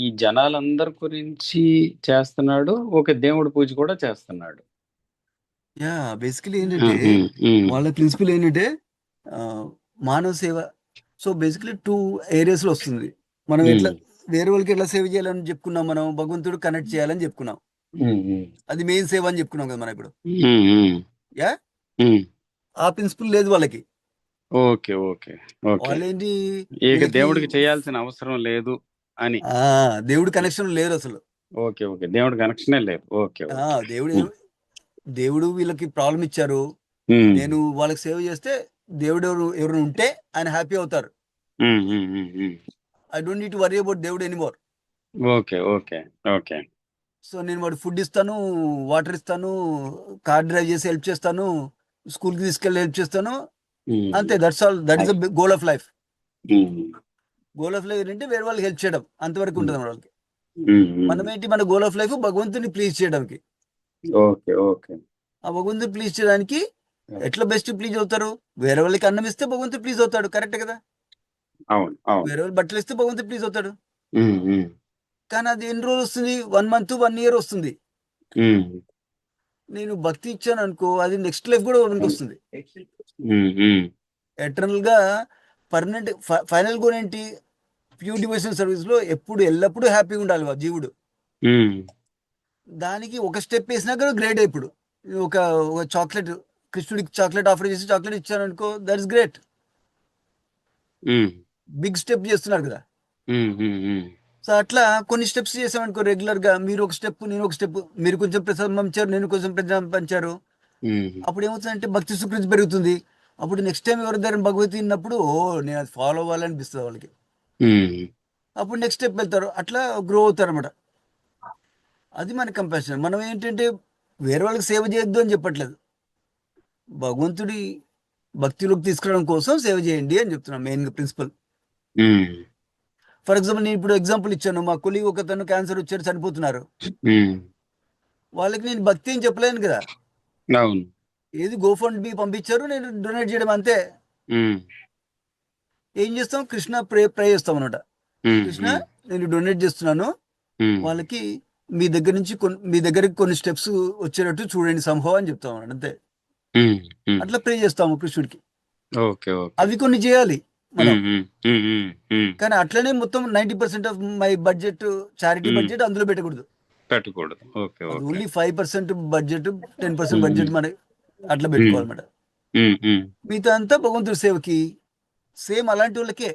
ఈ జనాలందరి గురించి చేస్తున్నాడు, ఓకే, దేవుడి పూజ కూడా చేస్తున్నాడు. బేసికలీ ఏంటంటే వాళ్ళ ప్రిన్సిపల్ ఏంటంటే మానవ సేవ. సో బేసికలీ 2 ఏరియాస్ లో వస్తుంది. మనం ఎట్లా వేరే వాళ్ళకి ఎట్లా సేవ చేయాలని చెప్పుకున్నాం, మనం భగవంతుడు కనెక్ట్ చేయాలని చెప్పుకున్నాం, అది మెయిన్ సేవ అని చెప్పుకున్నాం కదా మనం ఇప్పుడు. ఆ ప్రిన్సిపల్ లేదు వాళ్ళకి. Okay, okay, okay. వాళ్ళేంటి, దేవుడికి చేయాల్సిన అవసరం లేదు అని. దేవుడి కనెక్షన్ లేరు అసలు. ఓకే, ఓకే, దేవుడి కనెక్షనే లేదు. ఓకే, దేవుడు వీళ్ళకి ప్రాబ్లం ఇచ్చారు, నేను వాళ్ళకి సేవ చేస్తే దేవుడు ఎవరు ఉంటే ఆయన హ్యాపీ అవుతారు. I don't need to worry about దేవుడు anymore. Okay, okay, okay. So నేను వాడు ఫుడ్ ఇస్తాను, వాటర్ ఇస్తాను, కార్ డ్రైవ్ చేసి హెల్ప్ చేస్తాను, స్కూల్కి తీసుకెళ్ళి హెల్ప్ చేస్తాను, అంతే. That's all. That is the goal of life. Goal of life ఏంటంటే వేరే వాళ్ళకి హెల్ప్ చేయడం, అంతవరకు ఉంటుంది వాళ్ళకి. మనం ఏంటి, మన గోల్ ఆఫ్ లైఫ్ భగవంతుని ప్లీజ్ చేయడానికి. Okay, okay. ఆ భగవంతుని ప్లీజ్ చేయడానికి ఎట్లా బెస్ట్ ప్లీజ్ అవుతారు? వేరే వాళ్ళకి అన్నం ఇస్తే భగవంతుడు ప్లీజ్ అవుతాడు, కరెక్ట్ కదా. అవును, అవును. వేరే వాళ్ళు బట్టలు ఇస్తే భగవంతుడు ప్లీజ్ అవుతాడు. కానీ అది ఎన్ని రోజులు వస్తుంది? 1 month 1 year వస్తుంది. ఉమ్, నేను భక్తి ఇచ్చాను అనుకో, అది నెక్స్ట్ లైఫ్ కూడా మనకి వస్తుంది. ఉమ్, ఉమ్, ఎటర్నల్ గా పర్మనెంట్ ఫైనల్ గోల్ ఏంటి? ప్యూర్ డివోషనల్ సర్వీస్ లో ఎప్పుడు ఎల్లప్పుడూ హ్యాపీగా ఉండాలి ఆ జీవుడు. ఉమ్, దానికి ఒక స్టెప్ వేసినాక గ్రేట్. ఇప్పుడు ఒక చాక్లెట్, కృష్ణుడికి చాక్లెట్ ఆఫర్ చేసి చాక్లెట్ ఇచ్చాను అనుకో, that is great. Um, big step చేస్తున్నారు కదా. ఉమ్, ఉమ్, ఉమ్, సో అట్లా కొన్ని స్టెప్స్ చేసామనుకో రెగ్యులర్ గా, మీరు ఒక స్టెప్ నేను ఒక స్టెప్, మీరు కొంచెం ప్రసాదం పంచారు, నేను కొంచెం ప్రసాదం పంచారు, ఉమ్, అప్పుడు ఏమవుతుందంటే భక్తి సుకృతి పెరుగుతుంది. అప్పుడు నెక్స్ట్ టైం ఎవరి దగ్గర భగవతి ఉన్నప్పుడు నేను అది ఫాలో అవ్వాలనిపిస్తుంది వాళ్ళకి. ఉమ్, అప్పుడు నెక్స్ట్ స్టెప్ వెళ్తారు, అట్లా గ్రో అవుతారు అనమాట. అది మన కంపాషన్. మనం ఏంటంటే వేరే వాళ్ళకి సేవ చేయొద్దు అని చెప్పట్లేదు, భగవంతుడి భక్తిలోకి తీసుకురావడం కోసం సేవ చేయండి అని చెప్తున్నాం main principle. Um, for example నేను ఇప్పుడు ఎగ్జాంపుల్ ఇచ్చాను, మా కొలీగ్ ఒకతను క్యాన్సర్ వచ్చారు, చనిపోతున్నారు. ఉమ్, వాళ్ళకి నేను భక్తి అని చెప్పలేను కదా. అవును. ఏది గోఫండ్ మీ పంపించారు, నేను డొనేట్ చేయడం అంతే. ఉమ్, ఏం చేస్తాం? కృష్ణ ప్రే చేస్తాం అనమాట. ఉమ్, కృష్ణ, ఉమ్, నేను డొనేట్ చేస్తున్నాను, ఉమ్, వాళ్ళకి మీ దగ్గర నుంచి మీ దగ్గరికి కొన్ని స్టెప్స్ వచ్చేటట్టు చూడండి సంభవం అని చెప్తాం అన్నమాట, అంతే. ఉమ్, ఉమ్, అట్లా ప్రే చేస్తాము కృష్ణుడికి. Okay, okay. అవి కొన్ని చేయాలి మనం. ఉమ్, ఉమ్, ఉమ్, ఉమ్, ఉమ్, కానీ అట్లనే మొత్తం 90% of my budget, charity um, budget అందులో పెట్టకూడదు. పెట్టకూడదు. ఓకే, అది ఓకే. ఓన్లీ 5% బడ్జెట్, 10% ఉమ్, బడ్జెట్ మన అట్లా ఉమ్, పెట్టుకోవాలన్నమాట. ఉమ్, ఉమ్, మిగతా అంతా భగవంతుడి సేవకి. సేమ్ అలాంటి వాళ్ళకే,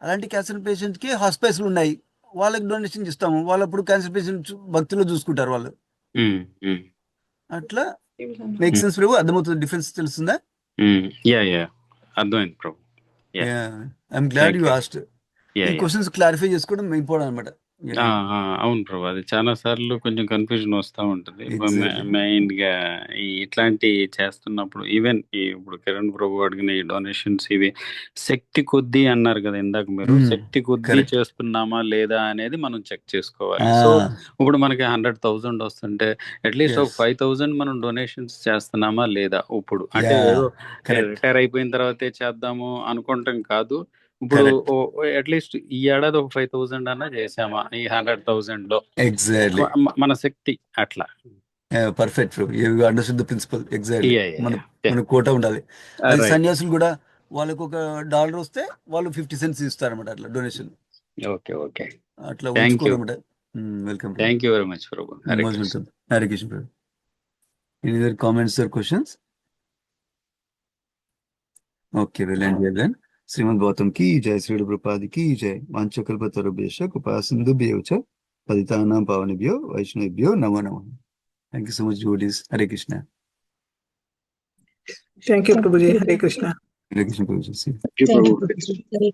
అలాంటి క్యాన్సర్ పేషెంట్కి హాస్పిటల్స్ ఉన్నాయి, వాళ్ళకి డొనేషన్ ఇస్తాము. వాళ్ళు అప్పుడు క్యాన్సర్ పేషెంట్ భక్తిలో చూసుకుంటారు వాళ్ళు. ఉమ్, ఉమ్, అట్లా మేక్ సెన్స్ ప్రభు? అర్థమవుతుంది? డిఫరెన్స్ తెలుస్తుందా? ఉమ్, యా, యా, అర్థమైంది Prabhu. Yeah, I'm glad thank you you. Asked. Yeah, ఈ యా. క్వశ్చన్స్ క్లారిఫై చేసుకోవడం ఇంపార్టెంట్ అనమాట. అవును ప్రభు, అది చాలా సార్లు కొంచెం కన్ఫ్యూజన్ వస్తూ ఉంటుంది. ఎగ్జాక్ట్లీ. మెయిన్ గా ఇట్లాంటి చేస్తున్నప్పుడు ఈవెన్ ఇప్పుడు కిరణ్ ప్రభు అడిగిన ఈ డొనేషన్స్ ఇవి శక్తి కొద్దీ అన్నారు కదా ఇందాక మీరు, శక్తి కొద్దీ కరెక్ట్. చేస్తున్నామా లేదా అనేది మనం చెక్ చేసుకోవాలి. సో ఇప్పుడు మనకి 100,000 వస్తుంటే అట్లీస్ట్ ఒక 5,000 మనం డొనేషన్స్ చేస్తున్నామా లేదా ఇప్పుడు, అంటే ఏదో కరెక్ట్. రిటైర్ అయిపోయిన తర్వాతే చేద్దాము అనుకుంటాం కాదు. ఇప్పుడు కరెక్ట్. అట్లీస్ట్ ఈ ఏడాది ఒక 5,000 అన్నా చేసామా ఈ 100,000 లో, ఎగ్జాక్ట్లీ. మన శక్తి అట్లా. Perfect Prabhu, you understood the principle. Exactly. Yeah, yeah, మన yeah. మన కోట ఉండాలి. అది Right. సన్యాసులు కూడా వాళ్ళకు $1 వస్తే వాళ్ళు 50 cents ఇస్తారన్నమాట, అట్లా డొనేషన్. Okay, okay. అట్లా Thank you. ఉంచుకోవాలన్నమాట. Welcome Prabhu. Thank you very much, Prabhu. Hare most Krishna. Welcome. Hare Krishna Prabhu. Any other comments or questions? Okay, well and well done. Shrimad Gautam కి జై, శ్రీ ప్రభుపాద కి జై. వాంఛకల్పతరుభ్యశ్చ కృపా సింధుభ్యో చ పతితానాం పావనేభ్యో వైష్ణవేభ్యో నమో నమః. Thank you so much devotees. Hare Krishna. Thank you Prabhuji. Hare Krishna. Hare Krishna Prabhuji. Thank you, thank you Prabhu. Prabhuji. Hare